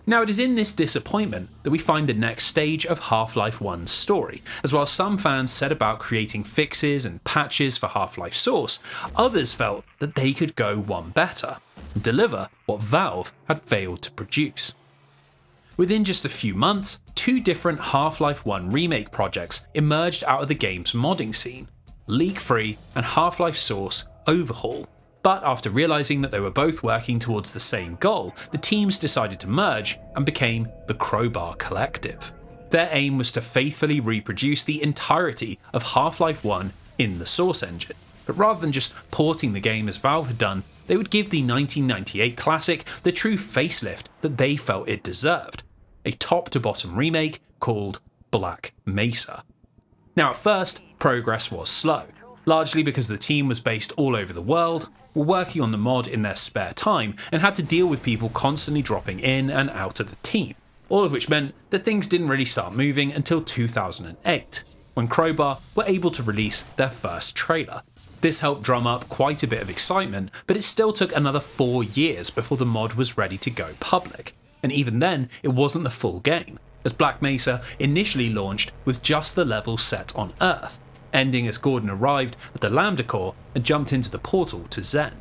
Now, it is in this disappointment that we find the next stage of Half-Life 1's story, as while some fans set about creating fixes and patches for Half-Life Source, others felt that they could go one better and deliver what Valve had failed to produce. Within just a few months, two different Half-Life 1 remake projects emerged out of the game's modding scene: Leak Free and Half-Life Source Overhaul. But after realising that they were both working towards the same goal, the teams decided to merge and became the Crowbar Collective. Their aim was to faithfully reproduce the entirety of Half-Life 1 in the Source engine, but rather than just porting the game as Valve had done, they would give the 1998 classic the true facelift that they felt it deserved: a top-to-bottom remake called Black Mesa. Now, at first, progress was slow, largely because the team was based all over the world, were working on the mod in their spare time, and had to deal with people constantly dropping in and out of the team, all of which meant that things didn't really start moving until 2008, when Crowbar were able to release their first trailer. This helped drum up quite a bit of excitement, but it still took another 4 years before the mod was ready to go public, and even then, it wasn't the full game, as Black Mesa initially launched with just the level set on Earth, ending as Gordon arrived at the Lambda Core and jumped into the portal to Xen.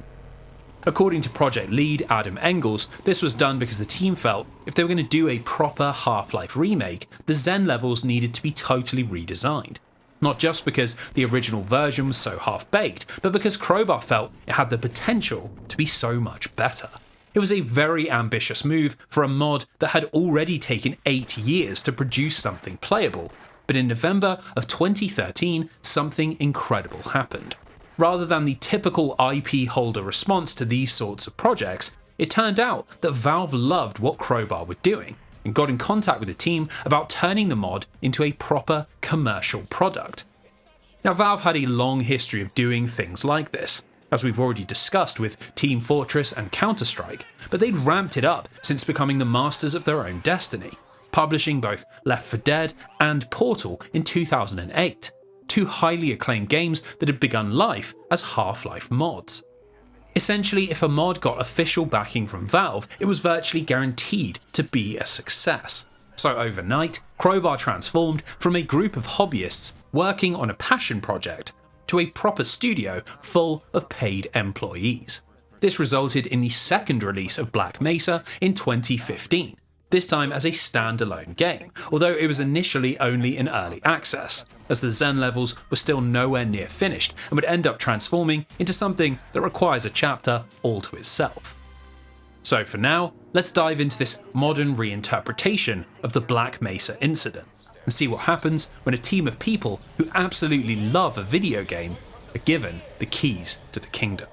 According to project lead Adam Engels, this was done because the team felt if they were going to do a proper Half-Life remake, the Xen levels needed to be totally redesigned. Not just because the original version was so half-baked, but because Crowbar felt it had the potential to be so much better. It was a very ambitious move for a mod that had already taken 8 years to produce something playable. But in November of 2013, something incredible happened. Rather than the typical IP holder response to these sorts of projects, it turned out that Valve loved what Crowbar were doing and got in contact with the team about turning the mod into a proper commercial product. Now, Valve had a long history of doing things like this, as we've already discussed with Team Fortress and Counter-Strike, but they'd ramped it up since becoming the masters of their own destiny, publishing both Left 4 Dead and Portal in 2008, two highly acclaimed games that had begun life as Half-Life mods. Essentially, if a mod got official backing from Valve, it was virtually guaranteed to be a success. So overnight, Crowbar transformed from a group of hobbyists working on a passion project to a proper studio full of paid employees. This resulted in the second release of Black Mesa in 2015, this time as a standalone game, although it was initially only in early access, as the Xen levels were still nowhere near finished and would end up transforming into something that requires a chapter all to itself. So for now, let's dive into this modern reinterpretation of the Black Mesa incident, and see what happens when a team of people who absolutely love a video game are given the keys to the kingdom.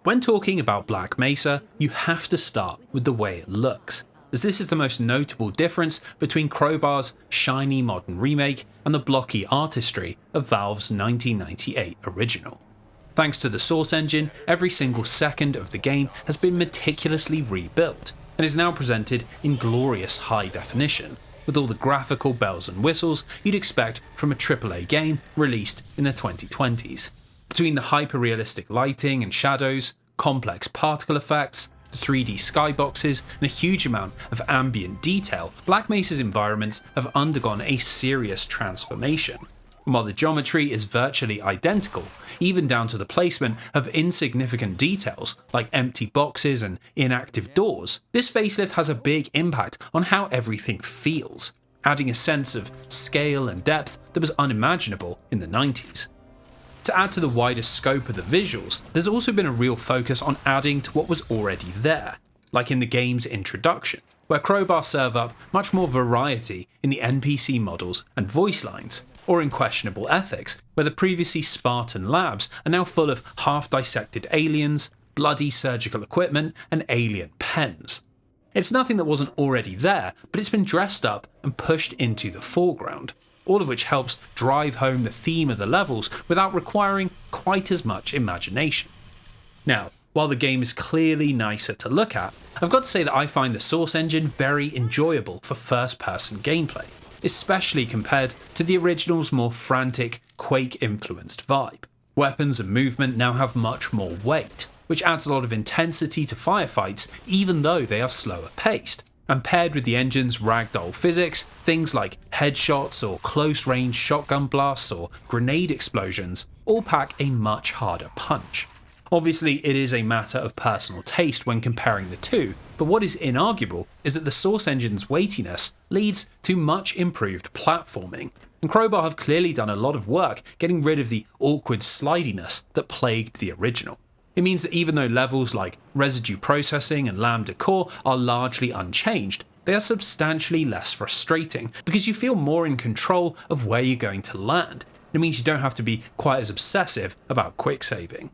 When talking about Black Mesa, you have to start with the way it looks, as this is the most notable difference between Crowbar's shiny modern remake and the blocky artistry of Valve's 1998 original. Thanks to the Source engine, every single second of the game has been meticulously rebuilt, and is now presented in glorious high definition, with all the graphical bells and whistles you'd expect from a AAA game released in the 2020s. Between the hyper-realistic lighting and shadows, complex particle effects, the 3D skyboxes, and a huge amount of ambient detail, Black Mesa's environments have undergone a serious transformation. And while the geometry is virtually identical, even down to the placement of insignificant details like empty boxes and inactive doors, this facelift has a big impact on how everything feels, adding a sense of scale and depth that was unimaginable in the 90s. To add to the wider scope of the visuals, there's also been a real focus on adding to what was already there, like in the game's introduction, where Crowbar serve up much more variety in the NPC models and voice lines, or in Questionable Ethics, where the previously Spartan labs are now full of half-dissected aliens, bloody surgical equipment, and alien pens. It's nothing that wasn't already there, but it's been dressed up and pushed into the foreground, all of which helps drive home the theme of the levels without requiring quite as much imagination. Now, while the game is clearly nicer to look at, I've got to say that I find the Source engine very enjoyable for first-person gameplay, especially compared to the original's more frantic, Quake-influenced vibe. Weapons and movement now have much more weight, which adds a lot of intensity to firefights even though they are slower paced. And paired with the engine's ragdoll physics, things like headshots or close-range shotgun blasts or grenade explosions all pack a much harder punch. Obviously, it is a matter of personal taste when comparing the two, but what is inarguable is that the Source engine's weightiness leads to much improved platforming, and Crowbar have clearly done a lot of work getting rid of the awkward slidiness that plagued the original. It means that even though levels like residue processing and lambda core are largely unchanged, they are substantially less frustrating because you feel more in control of where you're going to land. It means you don't have to be quite as obsessive about quick saving.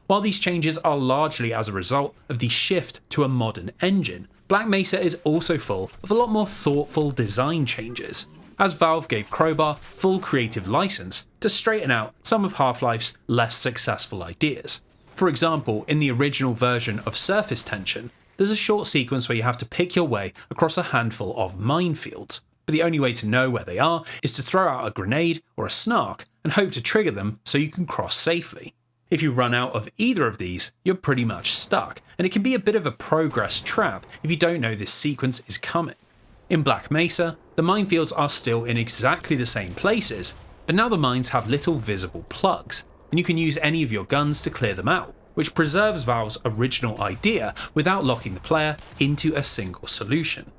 While these changes are largely as a result of the shift to a modern engine, Black Mesa is also full of a lot more thoughtful design changes, as Valve gave Crowbar full creative license to straighten out some of Half-Life's less successful ideas. For example, in the original version of Surface Tension, there's a short sequence where you have to pick your way across a handful of minefields, but the only way to know where they are is to throw out a grenade or a snark and hope to trigger them so you can cross safely. If you run out of either of these, you're pretty much stuck, and it can be a bit of a progress trap if you don't know this sequence is coming. In Black Mesa, the minefields are still in exactly the same places, but now the mines have little visible plugs, and you can use any of your guns to clear them out, which preserves Valve's original idea without locking the player into a single solution.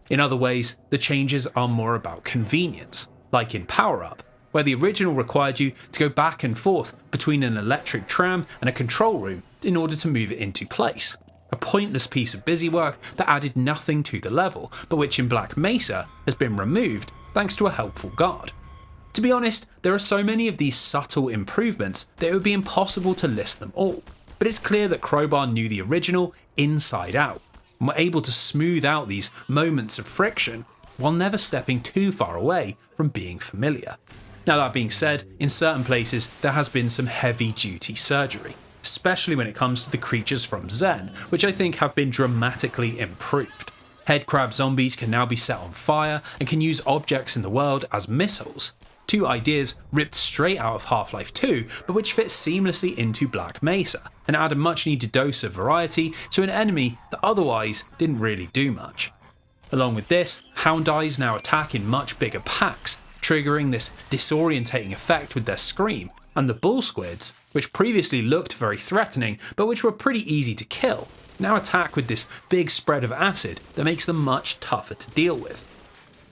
In other ways, the changes are more about convenience, like in Power Up, where the original required you to go back and forth between an electric tram and a control room in order to move it into place. A pointless piece of busywork that added nothing to the level, but which in Black Mesa has been removed thanks to a helpful guard. To be honest, there are so many of these subtle improvements that it would be impossible to list them all, but it's clear that Crowbar knew the original inside out, and were able to smooth out these moments of friction while never stepping too far away from being familiar. Now that being said, in certain places there has been some heavy-duty surgery, especially when it comes to the creatures from Zen, which I think have been dramatically improved. Headcrab zombies can now be set on fire and can use objects in the world as missiles. Two ideas ripped straight out of Half-Life 2, but which fit seamlessly into Black Mesa, and add a much-needed dose of variety to an enemy that otherwise didn't really do much. Along with this, hound eyes now attack in much bigger packs, triggering this disorientating effect with their scream, and the bull squids, which previously looked very threatening but which were pretty easy to kill, now attack with this big spread of acid that makes them much tougher to deal with.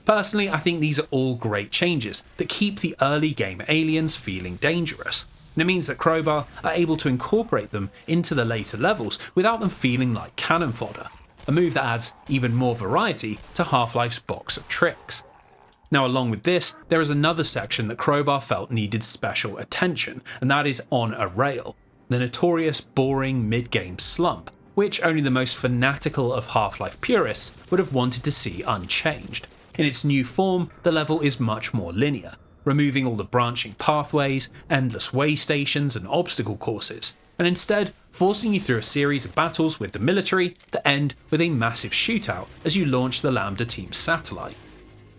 Personally, I think these are all great changes that keep the early game aliens feeling dangerous, and it means that Crowbar are able to incorporate them into the later levels without them feeling like cannon fodder, a move that adds even more variety to Half-Life's box of tricks. Now, along with this, there is another section that Crowbar felt needed special attention, and that is On a Rail, the notorious boring mid-game slump, which only the most fanatical of Half-Life purists would have wanted to see unchanged. In its new form, the level is much more linear, removing all the branching pathways, endless way stations and obstacle courses, and instead forcing you through a series of battles with the military that end with a massive shootout as you launch the Lambda team's satellite.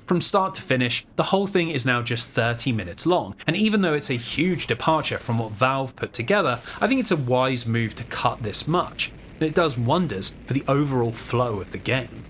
From start to finish, the whole thing is now just 30 minutes long, and even though it's a huge departure from what Valve put together, I think it's a wise move to cut this much, and it does wonders for the overall flow of the game.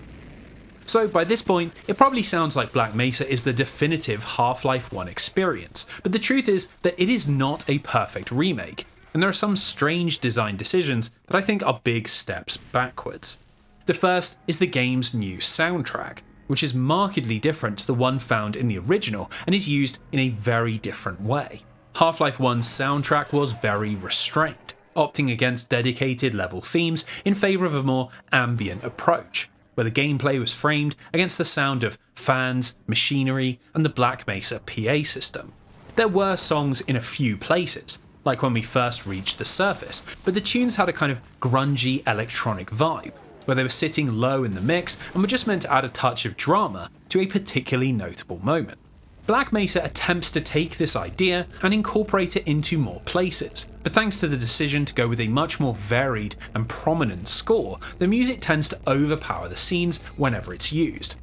So by this point, it probably sounds like Black Mesa is the definitive Half-Life 1 experience, but the truth is that it is not a perfect remake, and there are some strange design decisions that I think are big steps backwards. The first is the game's new soundtrack, which is markedly different to the one found in the original and is used in a very different way. Half-Life 1's soundtrack was very restrained, opting against dedicated level themes in favour of a more ambient approach, where the gameplay was framed against the sound of fans, machinery, and the Black Mesa PA system. There were songs in a few places, like when we first reached the surface, but the tunes had a kind of grungy electronic vibe, where they were sitting low in the mix and were just meant to add a touch of drama to a particularly notable moment. Black Mesa attempts to take this idea and incorporate it into more places, but thanks to the decision to go with a much more varied and prominent score, the music tends to overpower the scenes whenever it's used.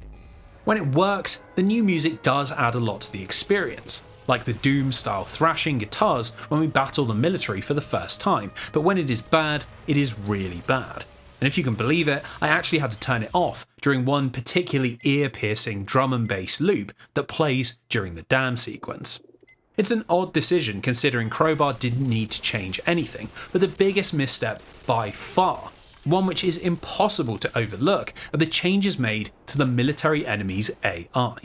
When it works, the new music does add a lot to the experience, like the Doom-style thrashing guitars when we battle the military for the first time, but when it is bad, it is really bad. And if you can believe it, I actually had to turn it off during one particularly ear-piercing drum and bass loop that plays during the dam sequence. It's an odd decision considering Crowbar didn't need to change anything, but the biggest misstep by far, one which is impossible to overlook, are the changes made to the military enemy's AI.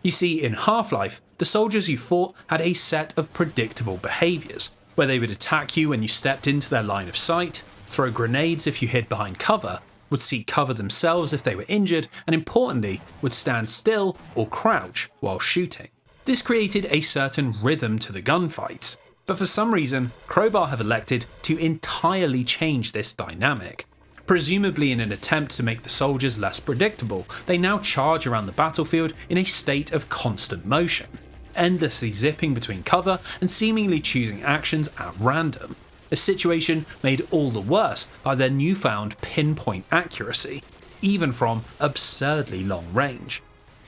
You see, in Half-Life, the soldiers you fought had a set of predictable behaviours, where they would attack you when you stepped into their line of sight, throw grenades if you hid behind cover, would seek cover themselves if they were injured, and importantly, would stand still or crouch while shooting. This created a certain rhythm to the gunfights, but for some reason, Crowbar have elected to entirely change this dynamic. Presumably in an attempt to make the soldiers less predictable, they now charge around the battlefield in a state of constant motion, endlessly zipping between cover and seemingly choosing actions at random. A situation made all the worse by their newfound pinpoint accuracy, even from absurdly long range.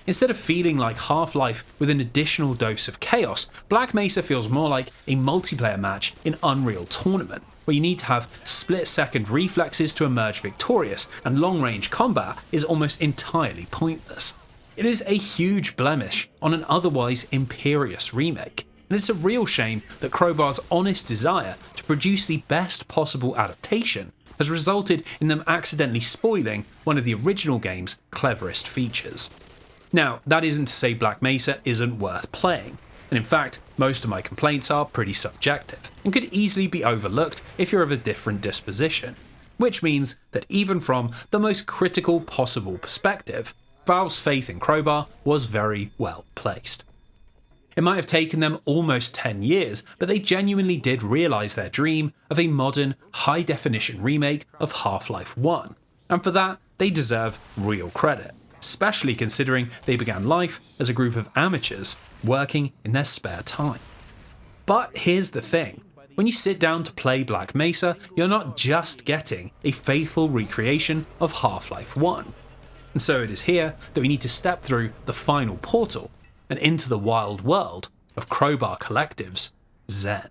Instead of feeling like Half-Life with an additional dose of chaos, Black Mesa feels more like a multiplayer match in Unreal Tournament, where you need to have split-second reflexes to emerge victorious, and long-range combat is almost entirely pointless. It is a huge blemish on an otherwise imperious remake, and it's a real shame that Crowbar's honest desire to produce the best possible adaptation has resulted in them accidentally spoiling one of the original game's cleverest features. Now, that isn't to say Black Mesa isn't worth playing, and in fact, most of my complaints are pretty subjective, and could easily be overlooked if you're of a different disposition, which means that even from the most critical possible perspective, Valve's faith in Crowbar was very well placed. It might have taken them almost 10 years, but they genuinely did realise their dream of a modern, high-definition remake of Half-Life 1, and for that, they deserve real credit, especially considering they began life as a group of amateurs working in their spare time. But here's the thing, when you sit down to play Black Mesa, you're not just getting a faithful recreation of Half-Life 1. And so it is here that we need to step through the final portal and into the wild world of Crowbar Collective's Zen.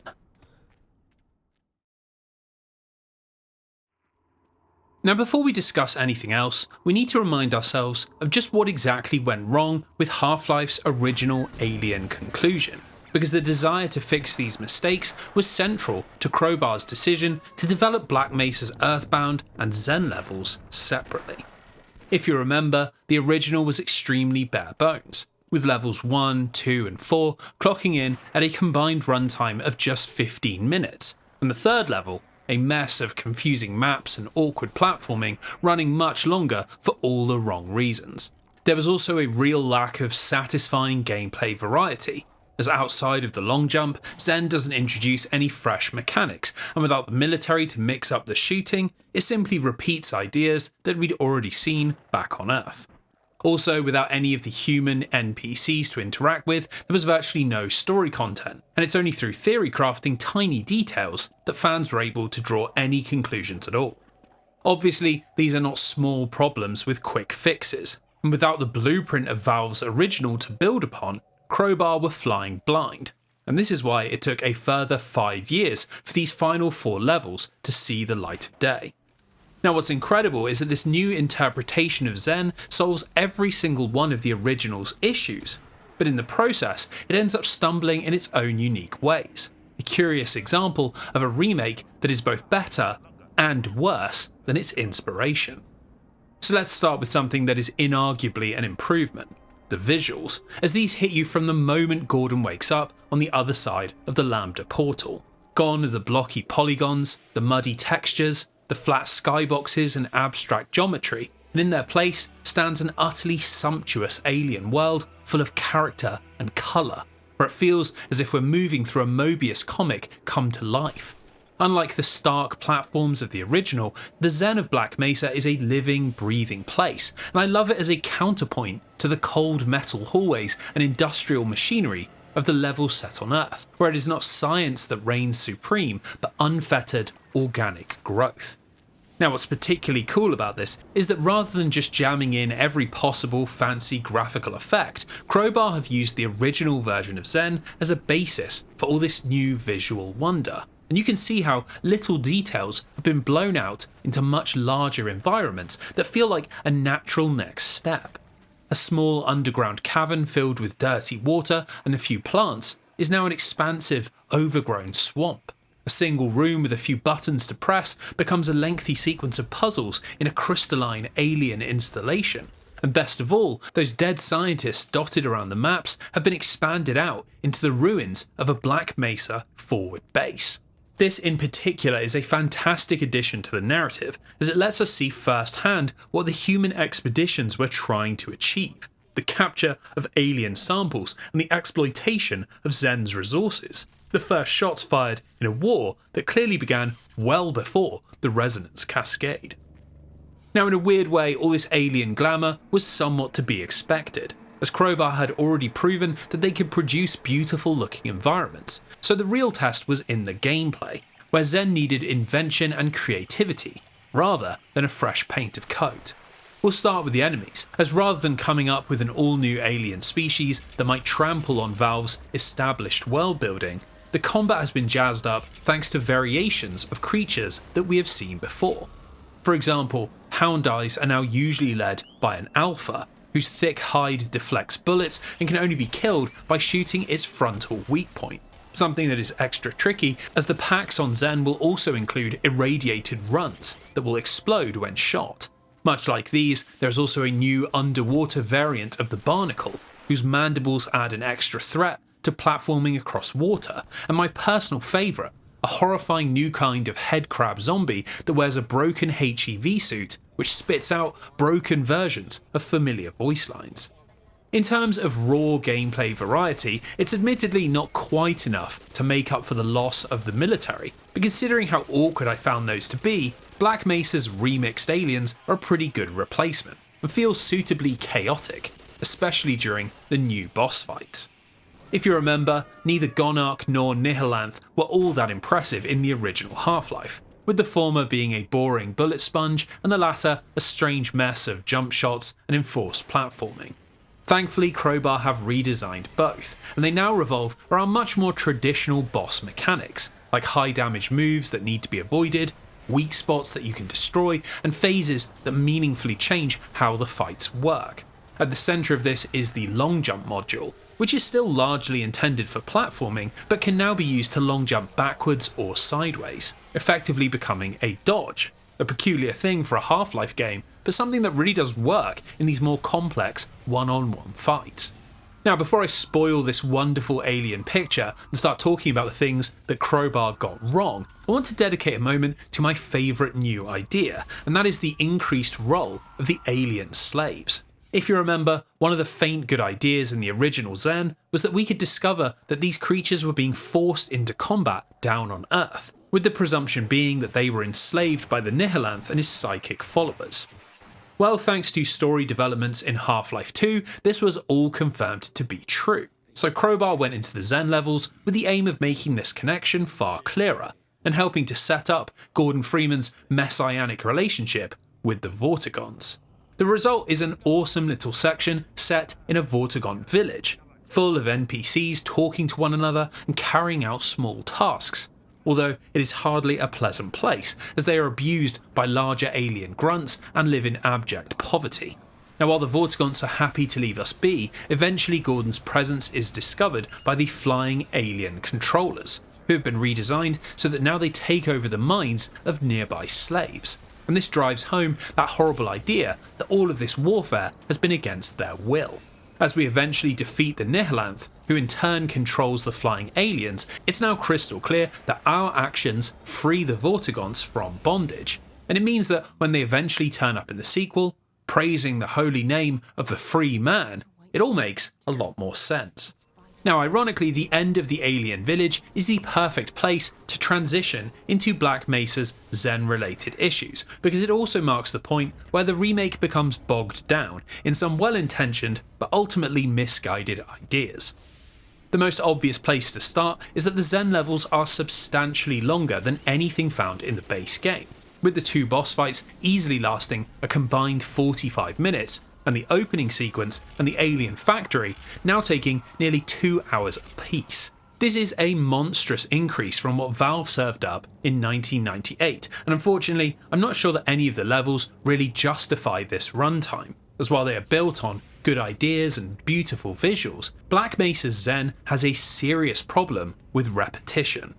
Now, before we discuss anything else, we need to remind ourselves of just what exactly went wrong with Half-Life's original Alien conclusion, because the desire to fix these mistakes was central to Crowbar's decision to develop Black Mesa's Earthbound and Zen levels separately. If you remember, the original was extremely bare bones, with levels 1, 2 and 4 clocking in at a combined runtime of just 15 minutes, and the third level, a mess of confusing maps and awkward platforming, running much longer for all the wrong reasons. There was also a real lack of satisfying gameplay variety, as outside of the long jump, Zen doesn't introduce any fresh mechanics, and without the military to mix up the shooting, it simply repeats ideas that we'd already seen back on Earth. Also, without any of the human NPCs to interact with, there was virtually no story content, and it's only through theory crafting tiny details that fans were able to draw any conclusions at all. Obviously, these are not small problems with quick fixes, and without the blueprint of Valve's original to build upon, Crowbar were flying blind. And this is why it took a further 5 years for these final 4 levels to see the light of day. Now what's incredible is that this new interpretation of Zen solves every single one of the original's issues, but in the process it ends up stumbling in its own unique ways. A curious example of a remake that is both better and worse than its inspiration. So let's start with something that is inarguably an improvement. The visuals, as these hit you from the moment Gordon wakes up on the other side of the Lambda portal. Gone are the blocky polygons, the muddy textures, the flat skyboxes and abstract geometry, and in their place stands an utterly sumptuous alien world full of character and colour, where it feels as if we're moving through a Mobius comic come to life. Unlike the stark platforms of the original, the Zen of Black Mesa is a living, breathing place, and I love it as a counterpoint to the cold metal hallways and industrial machinery of the level set on Earth, where it is not science that reigns supreme, but unfettered, organic growth. Now what's particularly cool about this is that rather than just jamming in every possible fancy graphical effect, Crowbar have used the original version of Zen as a basis for all this new visual wonder. And you can see how little details have been blown out into much larger environments that feel like a natural next step. A small underground cavern filled with dirty water and a few plants is now an expansive, overgrown swamp. A single room with a few buttons to press becomes a lengthy sequence of puzzles in a crystalline alien installation. And best of all, those dead scientists dotted around the maps have been expanded out into the ruins of a Black Mesa forward base. This in particular is a fantastic addition to the narrative, as it lets us see firsthand what the human expeditions were trying to achieve: the capture of alien samples and the exploitation of Zen's resources. The first shots fired in a war that clearly began well before the Resonance Cascade. Now in a weird way, all this alien glamour was somewhat to be expected, as Crowbar had already proven that they could produce beautiful looking environments, so the real test was in the gameplay, where Zen needed invention and creativity, rather than a fresh paint of coat. We'll start with the enemies, as rather than coming up with an all-new alien species that might trample on Valve's established world building, the combat has been jazzed up thanks to variations of creatures that we have seen before. For example, hound eyes are now usually led by an alpha, whose thick hide deflects bullets and can only be killed by shooting its frontal weak point. Something that is extra tricky, as the packs on Zen will also include irradiated runts that will explode when shot. Much like these, there is also a new underwater variant of the barnacle, whose mandibles add an extra threat to platforming across water, and my personal favourite, a horrifying new kind of head crab zombie that wears a broken HEV suit which spits out broken versions of familiar voice lines. In terms of raw gameplay variety, it's admittedly not quite enough to make up for the loss of the military, but considering how awkward I found those to be, Black Mesa's remixed aliens are a pretty good replacement, and feel suitably chaotic, especially during the new boss fights. If you remember, neither Gonarch nor Nihilanth were all that impressive in the original Half-Life, with the former being a boring bullet sponge and the latter a strange mess of jump shots and enforced platforming. Thankfully, Crowbar have redesigned both, and they now revolve around much more traditional boss mechanics, like high damage moves that need to be avoided, weak spots that you can destroy, and phases that meaningfully change how the fights work. At the centre of this is the long jump module, which is still largely intended for platforming, but can now be used to long jump backwards or sideways, effectively becoming a dodge. A peculiar thing for a Half-Life game, but something that really does work in these more complex one-on-one fights. Now, before I spoil this wonderful alien picture and start talking about the things that Crowbar got wrong, I want to dedicate a moment to my favourite new idea, and that is the increased role of the alien slaves. If you remember, one of the faint good ideas in the original Zen was that we could discover that these creatures were being forced into combat down on Earth, with the presumption being that they were enslaved by the Nihilanth and his psychic followers. Well, thanks to story developments in Half-Life 2, this was all confirmed to be true. So Crowbar went into the Zen levels with the aim of making this connection far clearer, and helping to set up Gordon Freeman's messianic relationship with the Vortigons. The result is an awesome little section set in a Vortigaunt village, full of NPCs talking to one another and carrying out small tasks, although it is hardly a pleasant place, as they are abused by larger alien grunts and live in abject poverty. Now, while the Vortigaunts are happy to leave us be, eventually Gordon's presence is discovered by the flying alien controllers, who have been redesigned so that now they take over the minds of nearby slaves. And this drives home that horrible idea that all of this warfare has been against their will. As we eventually defeat the Nihilanth, who in turn controls the flying aliens, it's now crystal clear that our actions free the Vortigaunts from bondage. And it means that when they eventually turn up in the sequel, praising the holy name of the free man, it all makes a lot more sense. Now, ironically, the end of the alien village is the perfect place to transition into Black Mesa's Zen-related issues, because it also marks the point where the remake becomes bogged down in some well-intentioned but ultimately misguided ideas. The most obvious place to start is that the Zen levels are substantially longer than anything found in the base game, with the two boss fights easily lasting a combined 45 minutes, and the opening sequence and the alien factory now taking nearly 2 hours apiece. This is a monstrous increase from what Valve served up in 1998, and unfortunately I'm not sure that any of the levels really justify this runtime, as while they are built on good ideas and beautiful visuals, Black Mesa's Zen has a serious problem with repetition.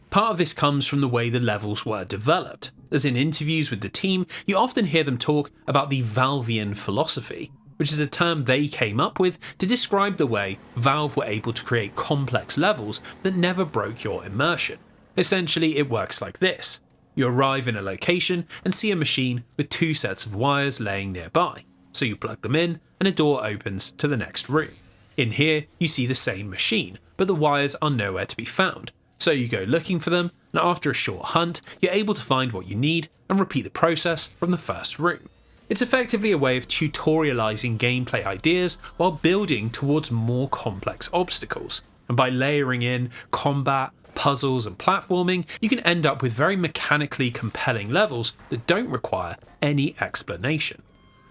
Part of this comes from the way the levels were developed, as in interviews with the team, you often hear them talk about the Valvean philosophy, which is a term they came up with to describe the way Valve were able to create complex levels that never broke your immersion. Essentially, it works like this. You arrive in a location and see a machine with 2 sets of wires laying nearby, so you plug them in and a door opens to the next room. In here, you see the same machine, but the wires are nowhere to be found. So you go looking for them, and after a short hunt, you're able to find what you need and repeat the process from the first room. It's effectively a way of tutorializing gameplay ideas while building towards more complex obstacles, and by layering in combat, puzzles and platforming, you can end up with very mechanically compelling levels that don't require any explanation.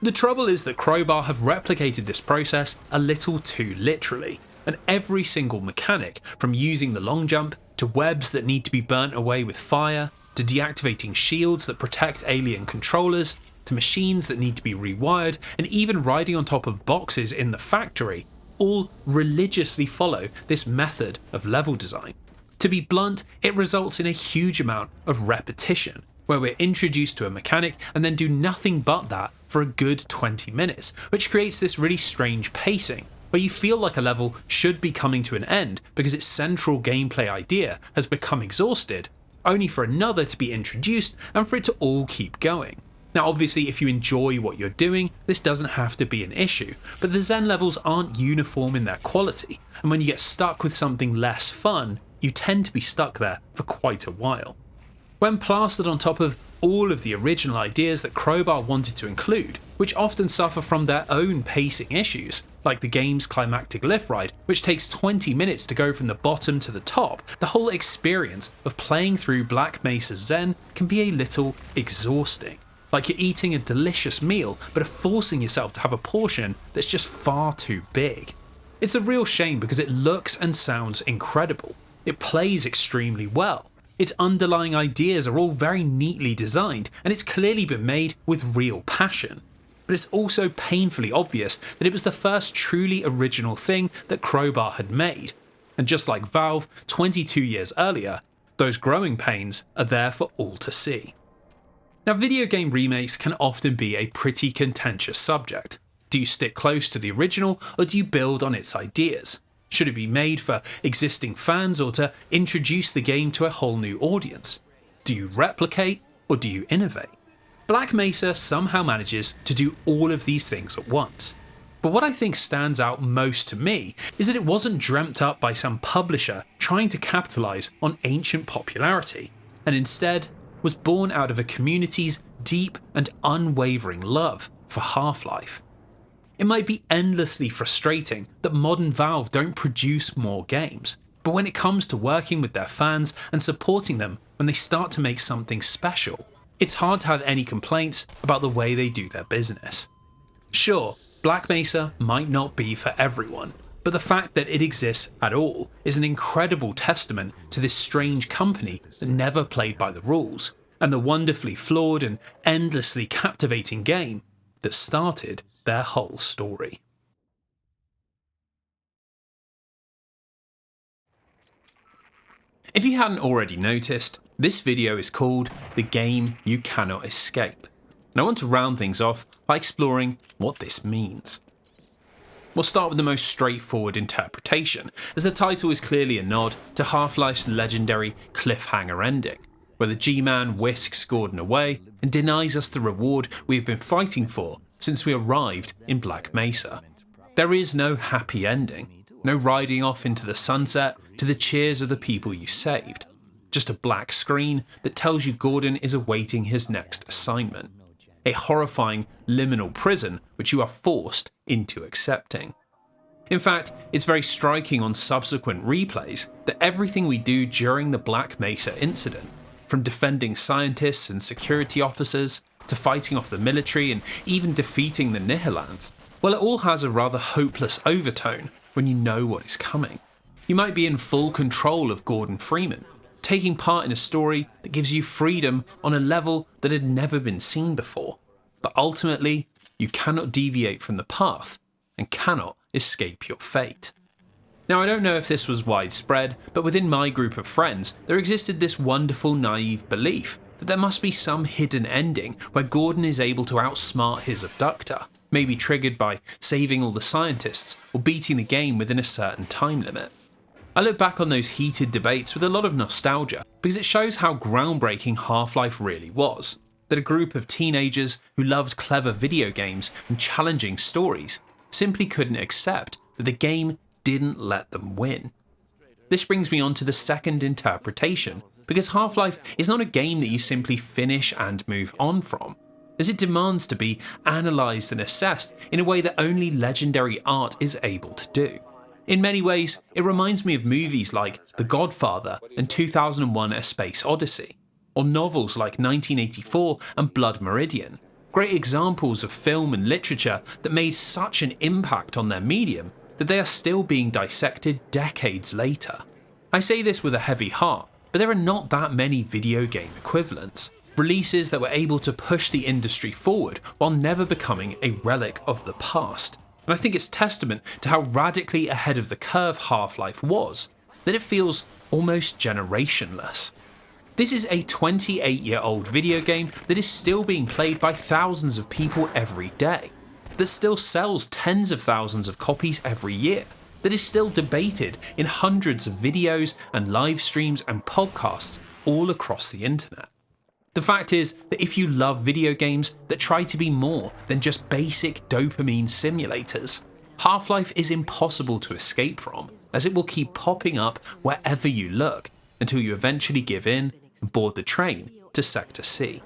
The trouble is that Crowbar have replicated this process a little too literally, and every single mechanic, from using the long jump to webs that need to be burnt away with fire, to deactivating shields that protect alien controllers, to machines that need to be rewired, and even riding on top of boxes in the factory, all religiously follow this method of level design. To be blunt, it results in a huge amount of repetition, where we're introduced to a mechanic and then do nothing but that for a good 20 minutes, which creates this really strange pacing, where you feel like a level should be coming to an end because its central gameplay idea has become exhausted, only for another to be introduced and for it to all keep going. Now obviously if you enjoy what you're doing, this doesn't have to be an issue, but the Zen levels aren't uniform in their quality, and when you get stuck with something less fun, you tend to be stuck there for quite a while. When plastered on top of all of the original ideas that Crowbar wanted to include, which often suffer from their own pacing issues, like the game's climactic lift ride, which takes 20 minutes to go from the bottom to the top, the whole experience of playing through Black Mesa's Zen can be a little exhausting. Like you're eating a delicious meal, but are forcing yourself to have a portion that's just far too big. It's a real shame because it looks and sounds incredible. It plays extremely well. Its underlying ideas are all very neatly designed, and it's clearly been made with real passion. But it's also painfully obvious that it was the first truly original thing that Crowbar had made. And just like Valve 22 years earlier, those growing pains are there for all to see. Now, video game remakes can often be a pretty contentious subject. Do you stick close to the original, or do you build on its ideas? Should it be made for existing fans or to introduce the game to a whole new audience? Do you replicate or do you innovate? Black Mesa somehow manages to do all of these things at once. But what I think stands out most to me is that it wasn't dreamt up by some publisher trying to capitalise on ancient popularity, and instead was born out of a community's deep and unwavering love for Half-Life. It might be endlessly frustrating that modern Valve don't produce more games, but when it comes to working with their fans and supporting them when they start to make something special, it's hard to have any complaints about the way they do their business. Sure, Black Mesa might not be for everyone, but the fact that it exists at all is an incredible testament to this strange company that never played by the rules, and the wonderfully flawed and endlessly captivating game that started their whole story. If you hadn't already noticed, this video is called The Game You Cannot Escape, and I want to round things off by exploring what this means. We'll start with the most straightforward interpretation, as the title is clearly a nod to Half-Life's legendary cliffhanger ending, where the G-Man whisks Gordon away and denies us the reward we've been fighting for since we arrived in Black Mesa. There is no happy ending, no riding off into the sunset to the cheers of the people you saved, just a black screen that tells you Gordon is awaiting his next assignment, a horrifying liminal prison which you are forced into accepting. In fact, it's very striking on subsequent replays that everything we do during the Black Mesa incident, from defending scientists and security officers, to fighting off the military and even defeating the Nihilants, well, it all has a rather hopeless overtone when you know what is coming. You might be in full control of Gordon Freeman, taking part in a story that gives you freedom on a level that had never been seen before, but ultimately, you cannot deviate from the path and cannot escape your fate. Now, I don't know if this was widespread, but within my group of friends, there existed this wonderful naive belief that there must be some hidden ending where Gordon is able to outsmart his abductor, maybe triggered by saving all the scientists or beating the game within a certain time limit. I look back on those heated debates with a lot of nostalgia because it shows how groundbreaking Half-Life really was. That a group of teenagers who loved clever video games and challenging stories simply couldn't accept that the game didn't let them win. This brings me on to the second interpretation, because Half-Life is not a game that you simply finish and move on from, as it demands to be analysed and assessed in a way that only legendary art is able to do. In many ways, it reminds me of movies like The Godfather and 2001: A Space Odyssey, or novels like 1984 and Blood Meridian, great examples of film and literature that made such an impact on their medium that they are still being dissected decades later. I say this with a heavy heart, but there are not that many video game equivalents, releases that were able to push the industry forward while never becoming a relic of the past. And I think it's testament to how radically ahead of the curve Half-Life was, that it feels almost generationless. This is a 28-year-old video game that is still being played by thousands of people every day, that still sells tens of thousands of copies every year, that is still debated in hundreds of videos and live streams and podcasts all across the internet. The fact is that if you love video games that try to be more than just basic dopamine simulators, Half-Life is impossible to escape from, as it will keep popping up wherever you look until you eventually give in and board the train to Sector C.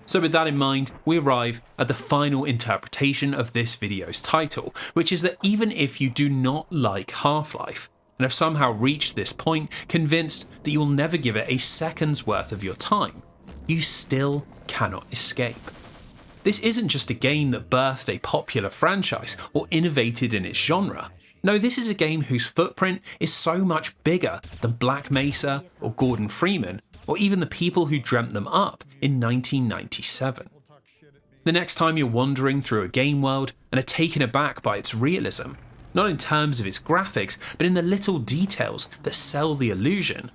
So with that in mind, we arrive at the final interpretation of this video's title, which is that even if you do not like Half-Life, and have somehow reached this point convinced that you will never give it a second's worth of your time, you still cannot escape. This isn't just a game that birthed a popular franchise or innovated in its genre. No, this is a game whose footprint is so much bigger than Black Mesa or Gordon Freeman, or even the people who dreamt them up in 1997. The next time you're wandering through a game world and are taken aback by its realism, not in terms of its graphics, but in the little details that sell the illusion,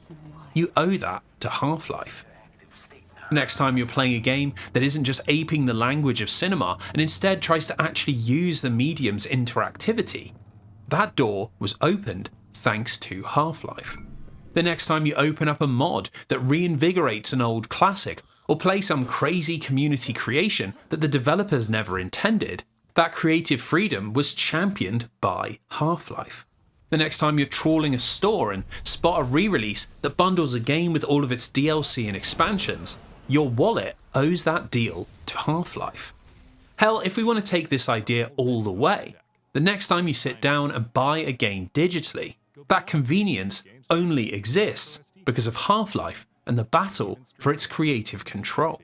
you owe that to Half-Life. Next time you're playing a game that isn't just aping the language of cinema and instead tries to actually use the medium's interactivity, that door was opened thanks to Half-Life. The next time you open up a mod that reinvigorates an old classic, or play some crazy community creation that the developers never intended, that creative freedom was championed by Half-Life. The next time you're trawling a store and spot a re-release that bundles a game with all of its DLC and expansions, your wallet owes that deal to Half-Life. Hell, if we want to take this idea all the way, the next time you sit down and buy a game digitally, that convenience only exists because of Half-Life and the battle for its creative control.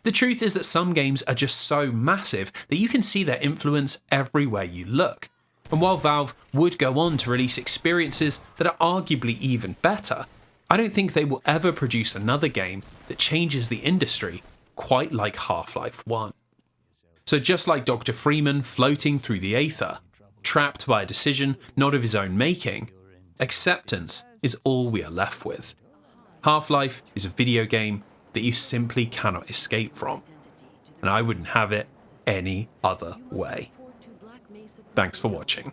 The truth is that some games are just so massive that you can see their influence everywhere you look. And while Valve would go on to release experiences that are arguably even better, I don't think they will ever produce another game that changes the industry quite like Half-Life 1. So just like Dr. Freeman floating through the aether, trapped by a decision not of his own making, acceptance is all we are left with. Half-Life is a video game that you simply cannot escape from, and I wouldn't have it any other way. Thanks for watching.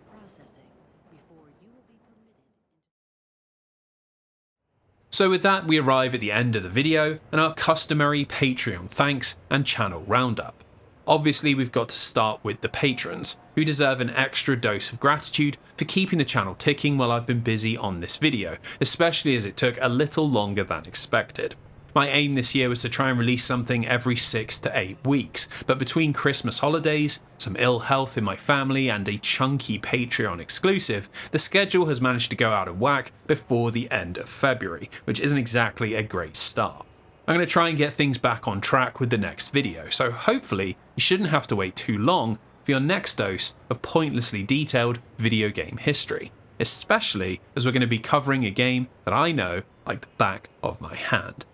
So with that, we arrive at the end of the video and our customary Patreon thanks and channel roundup. Obviously, we've got to start with the patrons, who deserve an extra dose of gratitude for keeping the channel ticking while I've been busy on this video, especially as it took a little longer than expected. My aim this year was to try and release something every 6 to 8 weeks, but between Christmas holidays, some ill health in my family, and a chunky Patreon exclusive, the schedule has managed to go out of whack before the end of February, which isn't exactly a great start. I'm going to try and get things back on track with the next video, so hopefully you shouldn't have to wait too long for your next dose of pointlessly detailed video game history, especially as we're going to be covering a game that I know like the back of my hand.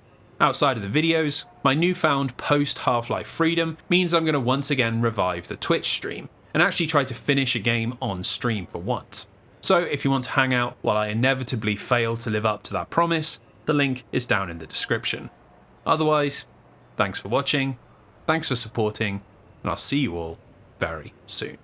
Outside of the videos, my newfound post-Half-Life freedom means I'm going to once again revive the Twitch stream, and actually try to finish a game on stream for once. So if you want to hang out while I inevitably fail to live up to that promise, the link is down in the description. Otherwise, thanks for watching, thanks for supporting, and I'll see you all very soon.